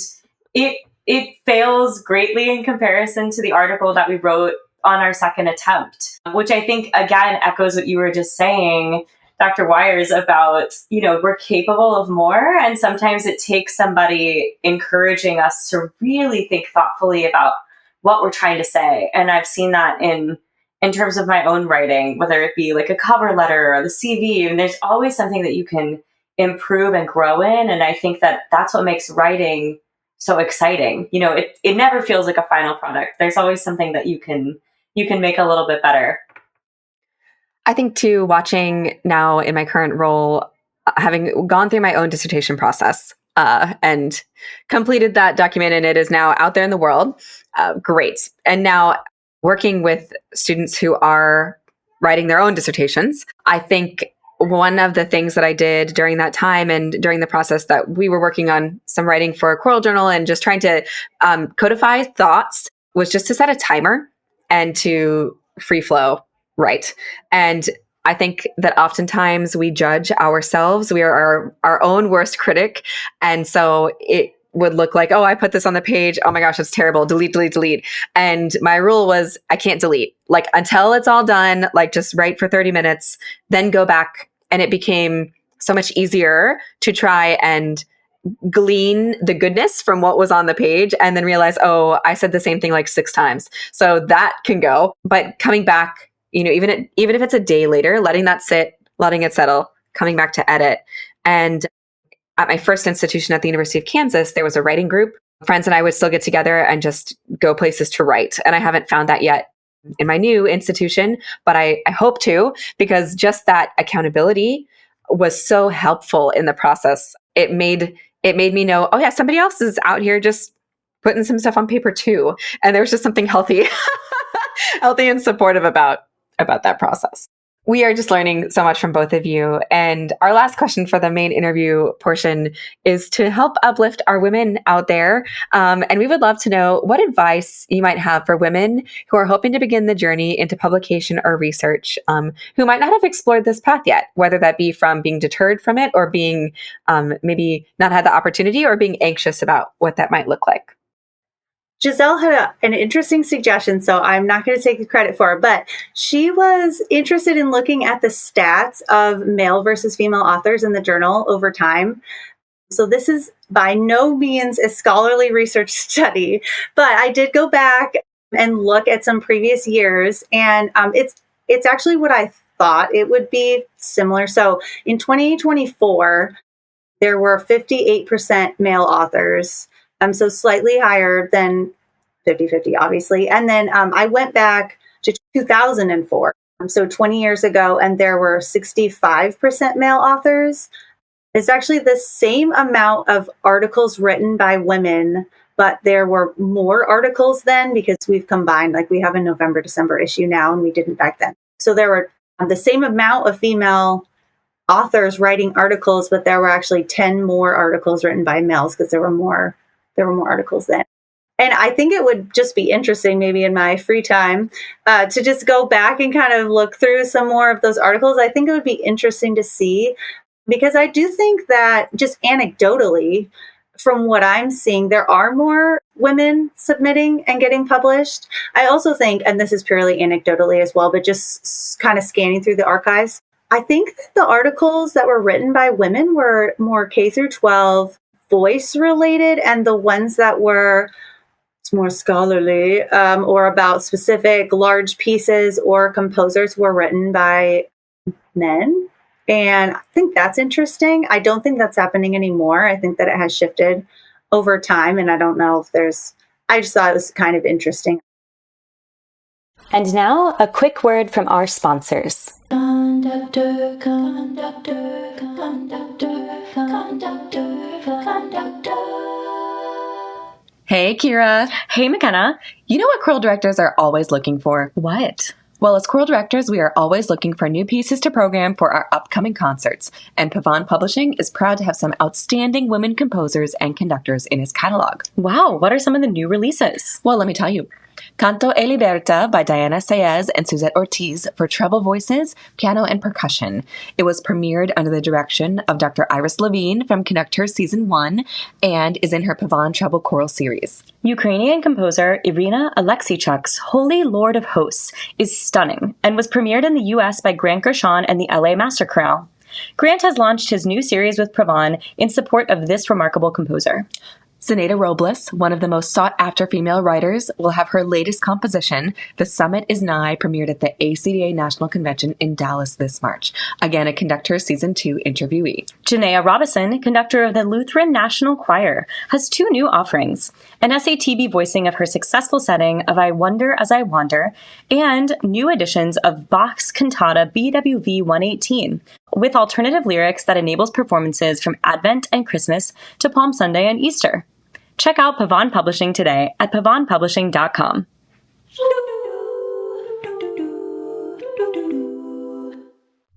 it fails greatly in comparison to the article that we wrote on our second attempt, which I think, again, echoes what you were just saying, Dr. Wyers, about, we're capable of more. And sometimes it takes somebody encouraging us to really think thoughtfully about what we're trying to say. And I've seen that in terms of my own writing, whether it be a cover letter or the CV, and there's always something that you can improve and grow in. And I think that that's what makes writing so exciting. It never feels like a final product. There's always something that you can make a little bit better.
I think too, watching now in my current role, having gone through my own dissertation process and completed that document, and it is now out there in the world. Great. And now working with students who are writing their own dissertations, I think one of the things that I did during that time and during the process that we were working on some writing for a choral journal and just trying to codify thoughts was just to set a timer and to free flow write. And I think that oftentimes we judge ourselves. We are our own worst critic. And so it would look like, oh, I put this on the page. Oh my gosh, it's terrible. Delete, delete, delete. And my rule was I can't delete. Until it's all done, just write for 30 minutes, then go back. And it became so much easier to try and glean the goodness from what was on the page and then realize, oh, I said the same thing 6 times. So that can go. But coming back, even if it's a day later, letting that sit, letting it settle, coming back to edit. And at my first institution at the University of Kansas, there was a writing group. Friends and I would still get together and just go places to write. And I haven't found that yet in my new institution, but I hope to, because just that accountability was so helpful in the process. It made me know, oh yeah, somebody else is out here just putting some stuff on paper too. And there was just something healthy and supportive about that process. We are just learning so much from both of you. And our last question for the main interview portion is to help uplift our women out there. And we would love to know what advice you might have for women who are hoping to begin the journey into publication or research, who might not have explored this path yet, whether that be from being deterred from it or being maybe not had the opportunity or being anxious about what that might look like.
Giselle had an interesting suggestion, so I'm not going to take the credit for it, but she was interested in looking at the stats of male versus female authors in the journal over time. So this is by no means a scholarly research study, but I did go back and look at some previous years, and it's actually what I thought it would be similar. So in 2024, there were 58% male authors. So slightly higher than 50-50, obviously. And then I went back to 2004, so 20 years ago, and there were 65% male authors. It's actually the same amount of articles written by women, but there were more articles then because we've combined, we have a November, December issue now, and we didn't back then. So there were the same amount of female authors writing articles, but there were actually 10 more articles written by males because there were more there were more articles then. And I think it would just be interesting, maybe in my free time, to just go back and kind of look through some more of those articles. I think it would be interesting to see, because I do think that just anecdotally, from what I'm seeing, there are more women submitting and getting published. I also think, and this is purely anecdotally as well, but just kind of scanning through the archives, I think that the articles that were written by women were more K through 12 voice related, and the ones that were more scholarly or about specific large pieces or composers were written by men. And I think that's interesting. I don't think that's happening anymore. I think that it has shifted over time. And I don't know if I just thought it was kind of interesting.
And now, a quick word from our sponsors.
Conductor, conductor, conductor, conductor, conductor.
Hey, Kyra.
Hey, McKenna.
You know what choral directors are always looking for?
What?
Well, as choral directors, we are always looking for new pieces to program for our upcoming concerts, and Pavon Publishing is proud to have some outstanding women composers and conductors in its catalog.
Wow, what are some of the new releases?
Well, let me tell you. Canto e Liberta by Diana Saez and Suzette Ortiz for treble voices, piano, and percussion. It was premiered under the direction of Dr. Iris Levine from Conductor Season 1 and is in her Pavon Treble Choral series.
Ukrainian composer Irina Alexichuk's Holy Lord of Hosts is stunning and was premiered in the U.S. by Grant Gershon and the LA Master Chorale. Grant has launched his new series with Pavon in support of this remarkable composer.
Zenaida Robles, one of the most sought-after female writers, will have her latest composition, The Summit is Nigh, premiered at the ACDA National Convention in Dallas this March. Again, a Conductor Season 2 interviewee.
Janaea Robison, conductor of the Lutheran National Choir, has 2 new offerings, an SATB voicing of her successful setting of I Wonder as I Wander, and new editions of Bach's cantata BWV 118, with alternative lyrics that enables performances from Advent and Christmas to Palm Sunday and Easter. Check out Pavon Publishing today at pavonpublishing.com.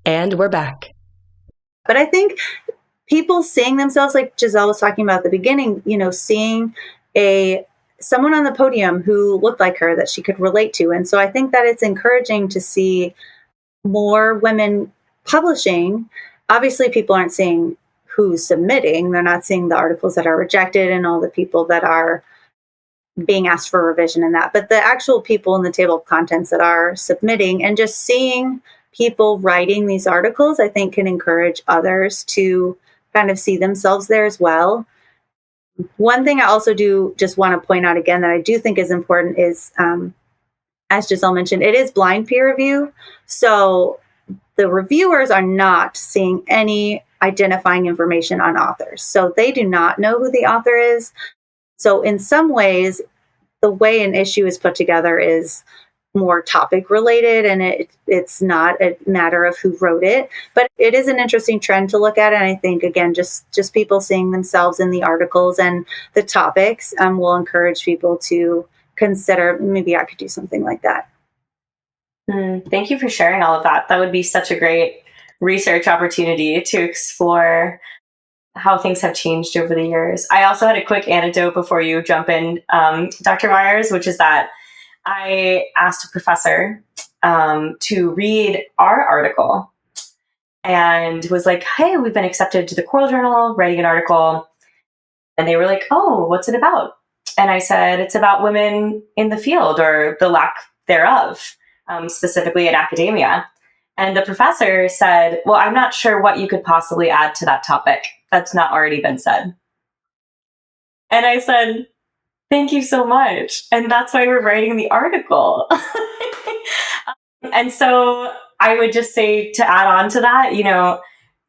And we're back.
But I think people seeing themselves, like Giselle was talking about at the beginning, seeing someone on the podium who looked like her that she could relate to. And so I think that it's encouraging to see more women publishing. Obviously, people aren't seeing who's submitting. They're not seeing the articles that are rejected and all the people that are being asked for revision and that. But the actual people in the table of contents that are submitting, and just seeing people writing these articles, I think can encourage others to kind of see themselves there as well. One thing I also do just want to point out again that I do think is important is, as Giselle mentioned, it is blind peer review. So the reviewers are not seeing any identifying information on authors. So they do not know who the author is. So in some ways, the way an issue is put together is more topic related, and it's not a matter of who wrote it. But it is an interesting trend to look at. And I think, again, just people seeing themselves in the articles and the topics will encourage people to consider, maybe I could do something like that.
Thank you for sharing all of that. That would be such a great research opportunity to explore how things have changed over the years. I also had a quick anecdote before you jump in, Dr. Wyers, which is that I asked a professor to read our article and was like, hey, we've been accepted to the Choral Journal, writing an article. And they were like, oh, what's it about? And I said, it's about women in the field, or the lack thereof, specifically in academia. And the professor said, well, I'm not sure what you could possibly add to that topic that's not already been said. And I said, thank you so much. And that's why we're writing the article. And so I would just say, to add on to that,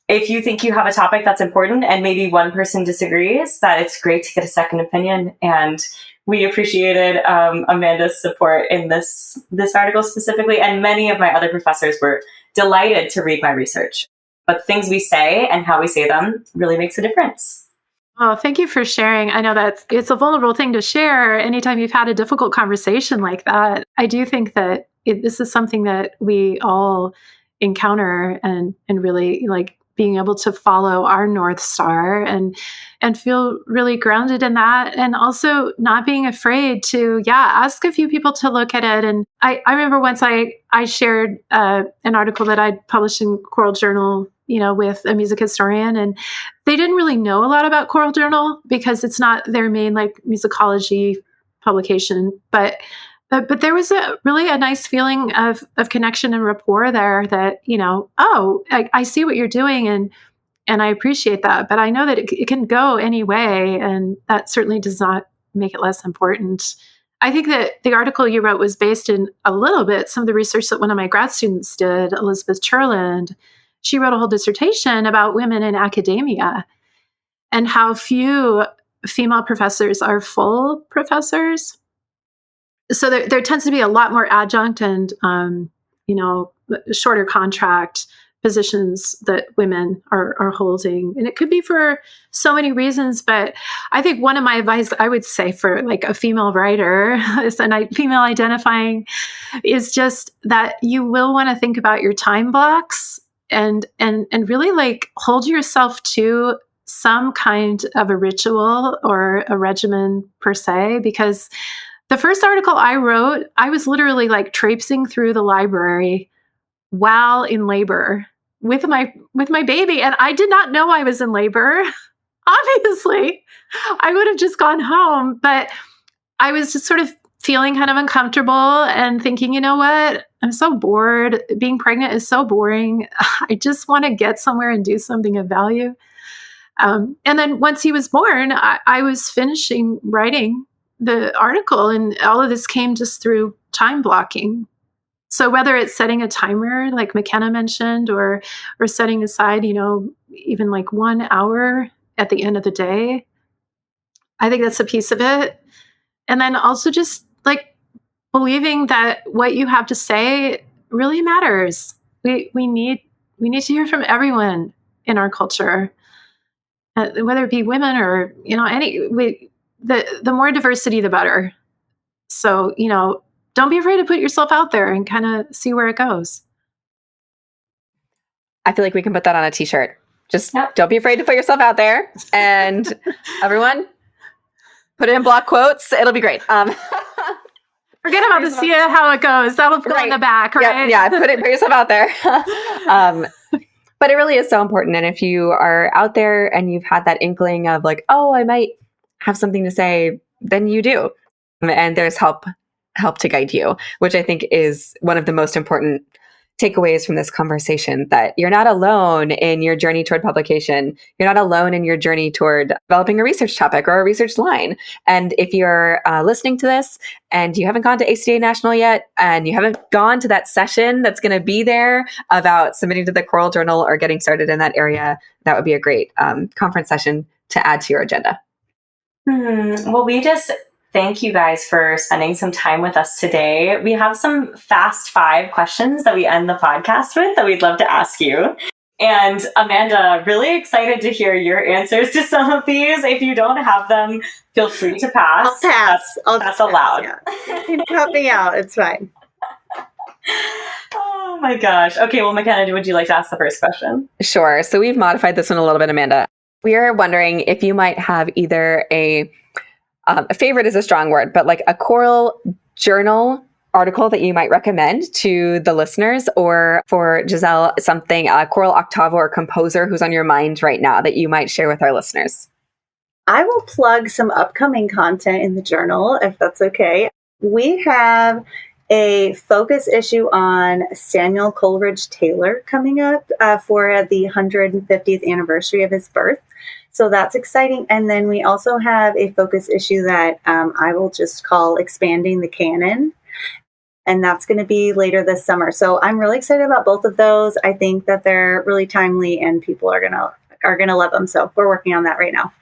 if you think you have a topic that's important and maybe one person disagrees, that it's great to get a second opinion. And we appreciated Amanda's support in this article specifically. And many of my other professors were delighted to read my research. But things we say and how we say them really makes a difference.
Oh, thank you for sharing. I know that it's a vulnerable thing to share anytime you've had a difficult conversation like that. I do think that this is something that we all encounter and really being able to follow our North Star and feel really grounded in that. And also not being afraid to, ask a few people to look at it. And I remember once I shared an article that I'd published in Choral Journal, with a music historian, and they didn't really know a lot about Choral Journal because it's not their main musicology publication. But there was a nice feeling of connection and rapport there that, I see what you're doing and I appreciate that, but I know that it can go any way, and that certainly does not make it less important. I think that the article you wrote was based in a little bit some of the research that one of my grad students did, Elizabeth Churland. She wrote a whole dissertation about women in academia and how few female professors are full professors. So there tends to be a lot more adjunct and, shorter contract positions that women are holding. And it could be for so many reasons, but I think one of my advice I would say for a female writer, female identifying, is just that you will want to think about your time blocks and really hold yourself to some kind of a ritual or a regimen per se, because the first article I wrote, I was literally traipsing through the library while in labor with my baby, and I did not know I was in labor. Obviously, I would have just gone home, but I was just sort of feeling kind of uncomfortable and thinking, you know what? I'm so bored. Being pregnant is so boring. I just want to get somewhere and do something of value. And then once he was born, I was finishing writing the article, and all of this came just through time blocking. So whether it's setting a timer, like McKenna mentioned, or setting aside, even 1 hour at the end of the day, I think that's a piece of it. And then also just believing that what you have to say really matters. We need to hear from everyone in our culture, whether it be women or the more diversity, the better. So don't be afraid to put yourself out there and kind of see where it goes.
I feel like we can put that on a t-shirt. Just Don't be afraid to put yourself out there. And everyone, put it in block quotes. It'll be great.
Forget about the see how it goes. That'll go in the back, right?
Yeah, put yourself out there. But it really is so important. And if you are out there and you've had that inkling of I might have something to say, then you do. And there's help to guide you, which I think is one of the most important takeaways from this conversation, that you're not alone in your journey toward publication. You're not alone in your journey toward developing a research topic or a research line. And if you're listening to this and you haven't gone to ACDA National yet, and you haven't gone to that session that's going to be there about submitting to the Choral Journal or getting started in that area, that would be a great conference session to add to your agenda.
Well, we just thank you guys for spending some time with us today. We have some fast 5 questions that we end the podcast with that we'd love to ask you. And Amanda, really excited to hear your answers to some of these. If you don't have them, feel free to pass.
I'll pass.
That's allowed.
Yeah. You can help me out. It's fine.
Oh my gosh. Okay, well, McKenna, would you like to ask the first question?
Sure. So we've modified this one a little bit, Amanda. We are wondering if you might have either a favorite is a strong word, but a choral journal article that you might recommend to the listeners, or for Giselle, something, a choral octavo or composer who's on your mind right now that you might share with our listeners.
I will plug some upcoming content in the journal, if that's okay. We have a focus issue on Samuel Coleridge Taylor coming up for the 150th anniversary of his birth. So that's exciting. And then we also have a focus issue that I will just call Expanding the Canon. And that's going to be later this summer. So I'm really excited about both of those. I think that they're really timely and people are going to love them. So we're working on that right now.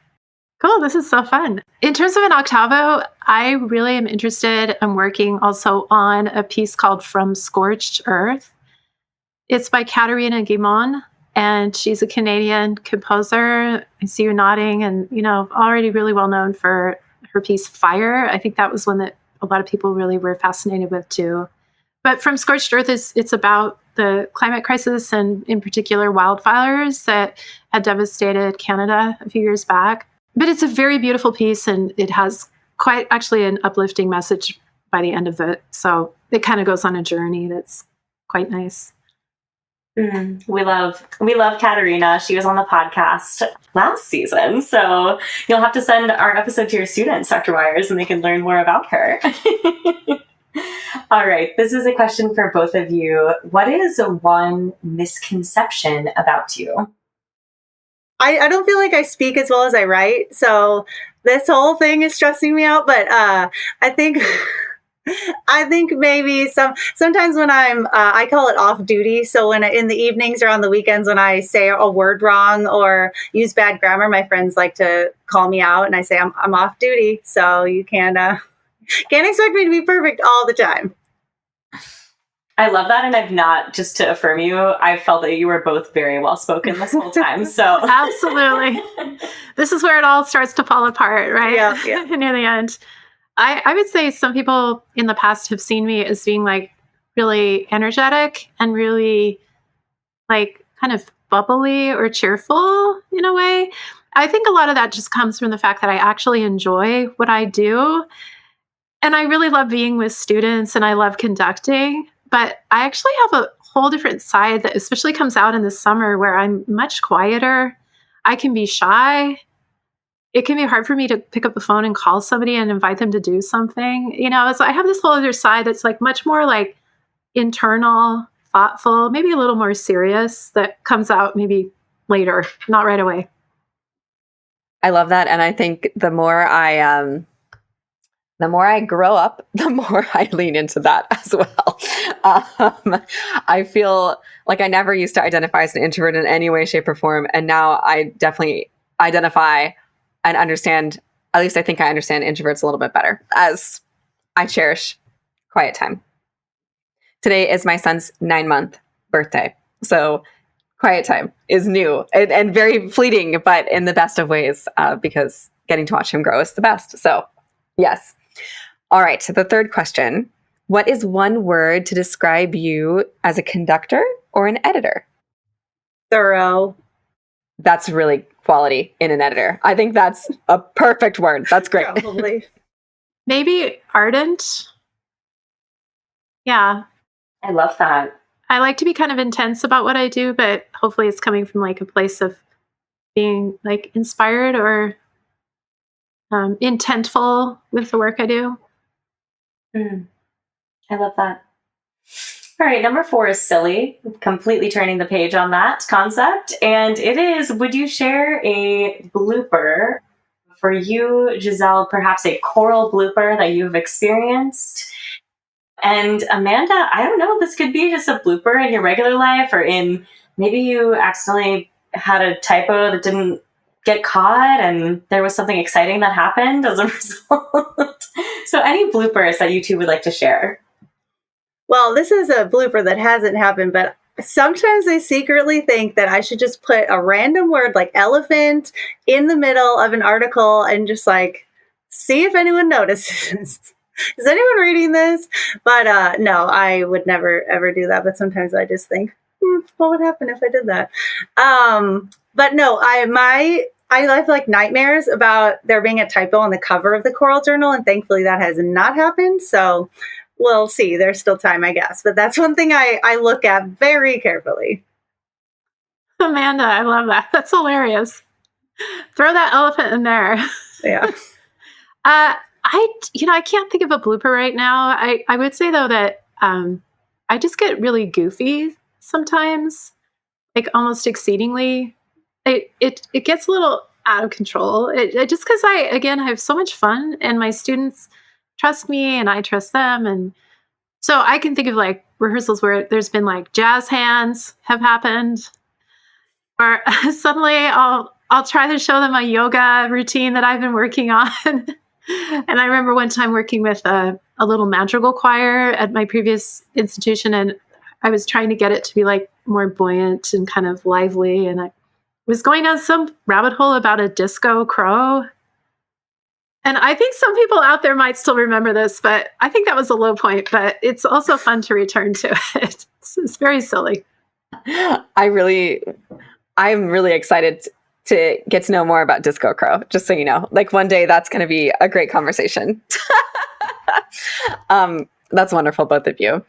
Cool. This is so fun. In terms of an octavo, I really am interested. I'm working also on a piece called From Scorched Earth. It's by Katerina Guimond, and she's a Canadian composer. I see you nodding, and, already really well known for her piece Fire. I think that was one that a lot of people really were fascinated with too. But From Scorched Earth it's about the climate crisis and in particular wildfires that had devastated Canada a few years back. But it's a very beautiful piece, and it has quite actually an uplifting message by the end of it. So it kind of goes on a journey that's quite nice.
We love Katerina. She was on the podcast last season, so you'll have to send our episode to your students, Dr. Wyers, and they can learn more about her. All right, this is a question for both of you. What is one misconception about you?
I don't feel like I speak as well as I write, so this whole thing is stressing me out. But I think maybe sometimes when I call it off duty. So when in the evenings or on the weekends when I say a word wrong or use bad grammar, my friends like to call me out, and I say I'm off duty. So you can't expect me to be perfect all the time.
I love that, and I've not, just to affirm you, I felt that you were both very well spoken this whole time. So
absolutely, this is where it all starts to fall apart, right?
Yeah.
Near the end. I would say some people in the past have seen me as being like really energetic and really like kind of bubbly or cheerful in a way. I think a lot of that just comes from the fact that I actually enjoy what I do. And I really love being with students and I love conducting. But I actually have a whole different side that especially comes out in the summer where I'm much quieter. I can be shy. It can be hard for me to pick up the phone and call somebody and invite them to do something. So I have this whole other side that's like much more like internal, thoughtful, maybe a little more serious that comes out maybe later, not right away.
I love that. And I think the more I grow up, the more I lean into that as well. I feel like I never used to identify as an introvert in any way, shape, or form. And now I definitely identify and understand, at least I think I understand introverts a little bit better, as I cherish quiet time. Today is my son's 9-month birthday. So quiet time is new and very fleeting, but in the best of ways, because getting to watch him grow is the best. So yes. All right. So the third question, what is one word to describe you as a conductor or an editor?
Thorough.
That's really quality in an editor. I think that's a perfect word. That's great.
Probably.
Maybe ardent. Yeah.
I love that.
I like to be kind of intense about what I do, but hopefully it's coming from like a place of being like inspired or intentful with the work I do.
I love that. All right, number 4 is silly. Completely turning the page on that concept. And it is, would you share a blooper for you, Giselle, perhaps a choral blooper that you've experienced? And Amanda, I don't know, this could be just a blooper in your regular life, or in maybe you accidentally had a typo that didn't get caught and there was something exciting that happened as a result. So any bloopers that you two would like to share?
Well, this is a blooper that hasn't happened, but sometimes I secretly think that I should just put a random word like elephant in the middle of an article and just like see if anyone notices. Is anyone reading this? But no, I would never ever do that. But sometimes I just think, what would happen if I did that? But no, I have like nightmares about there being a typo on the cover of the Choral Journal, and thankfully that has not happened. So we'll see. There's still time, I guess. But that's one thing I look at very carefully.
Amanda, I love that. That's hilarious. Throw that elephant in there.
Yeah.
I can't think of a blooper right now. I would say though that I just get really goofy sometimes, like almost exceedingly. It gets a little out of control. It just because I have so much fun and my students trust me and I trust them, and so I can think of like rehearsals where there's been like jazz hands have happened, or suddenly I'll try to show them a yoga routine that I've been working on. And I remember one time working with a little madrigal choir at my previous institution, and I was trying to get it to be like more buoyant and kind of lively, and I was going down some rabbit hole about a disco crow. And I think some people out there might still remember this, but I think that was a low point, but it's also fun to return to it. It's very silly.
I'm really excited to get to know more about Disco Crow, just so you know. Like one day that's going to be a great conversation. That's wonderful, both of you.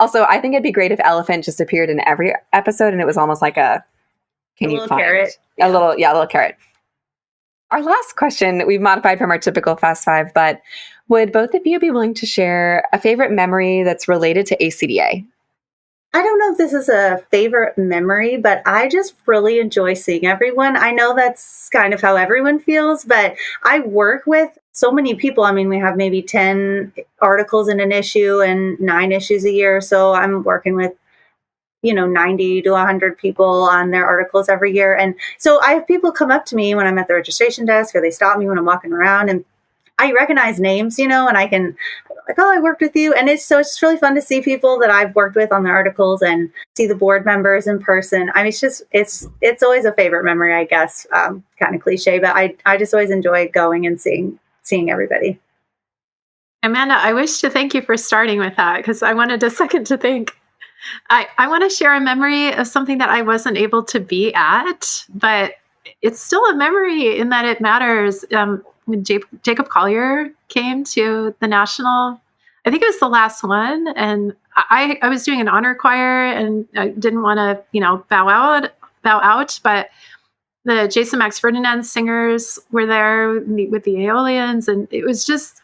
Also, I think it'd be great if Elephant just appeared in every episode and it was almost like a
little carrot.
A little carrot. Our last question we've modified from our typical Fast Five, but would both of you be willing to share a favorite memory that's related to ACDA?
I don't know if this is a favorite memory, but I just really enjoy seeing everyone. I know that's kind of how everyone feels, but I work with so many people. I mean, we have maybe 10 articles in an issue and 9 issues a year. So I'm working with 90 to 100 people on their articles every year. And so I have people come up to me when I'm at the registration desk, or they stop me when I'm walking around, and I recognize names, and I can like, oh, I worked with you. And it's just really fun to see people that I've worked with on their articles and see the board members in person. I mean, it's always a favorite memory, I guess, kind of cliche, but I just always enjoy going and seeing everybody.
Amanda, I wish to thank you for starting with that, because I wanted a second to think. I want to share a memory of something that I wasn't able to be at, but it's still a memory in that it matters. When Jacob Collier came to the National, I think it was the last one, and I was doing an honor choir, and I didn't want to, bow out, but the Jason Max Ferdinand singers were there with the Aeolians, and it was just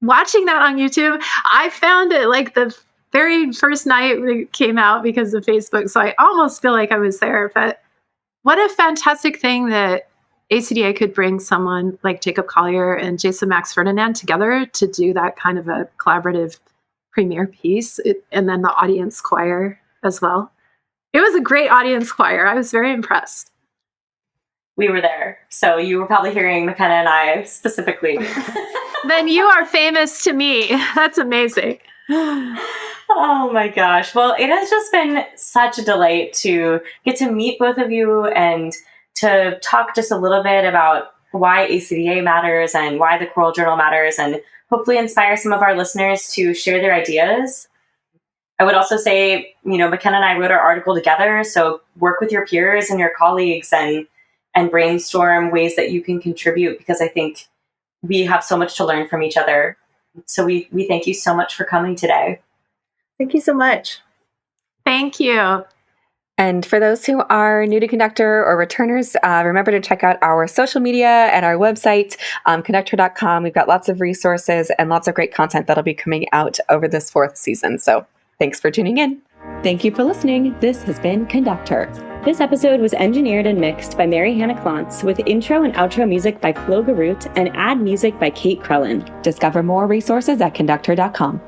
watching that on YouTube. I found it like the very first night it came out because of Facebook, so I almost feel like I was there. But what a fantastic thing that ACDA could bring someone like Jacob Collier and Jason Max Ferdinand together to do that kind of a collaborative premiere piece, and then the audience choir as well. It was a great audience choir. I was very impressed.
We were there, so you were probably hearing McKenna and I specifically.
Then you are famous to me. That's amazing.
Oh my gosh. Well, it has just been such a delight to get to meet both of you and to talk just a little bit about why ACDA matters and why the Choral Journal matters, and hopefully inspire some of our listeners to share their ideas. I would also say, McKenna and I wrote our article together, so work with your peers and your colleagues and brainstorm ways that you can contribute, because I think we have so much to learn from each other. So we thank you so much for coming today.
Thank you so much.
Thank you.
And for those who are new to Conductor or returners, remember to check out our social media and our website, conductor.com. We've got lots of resources and lots of great content that'll be coming out over this 4th season. So thanks for tuning in.
Thank you for listening. This has been Conductor. This episode was engineered and mixed by Mary Hannah Klontz, with intro and outro music by Flo Garut and ad music by Kate Crellin.
Discover more resources at conductor.com.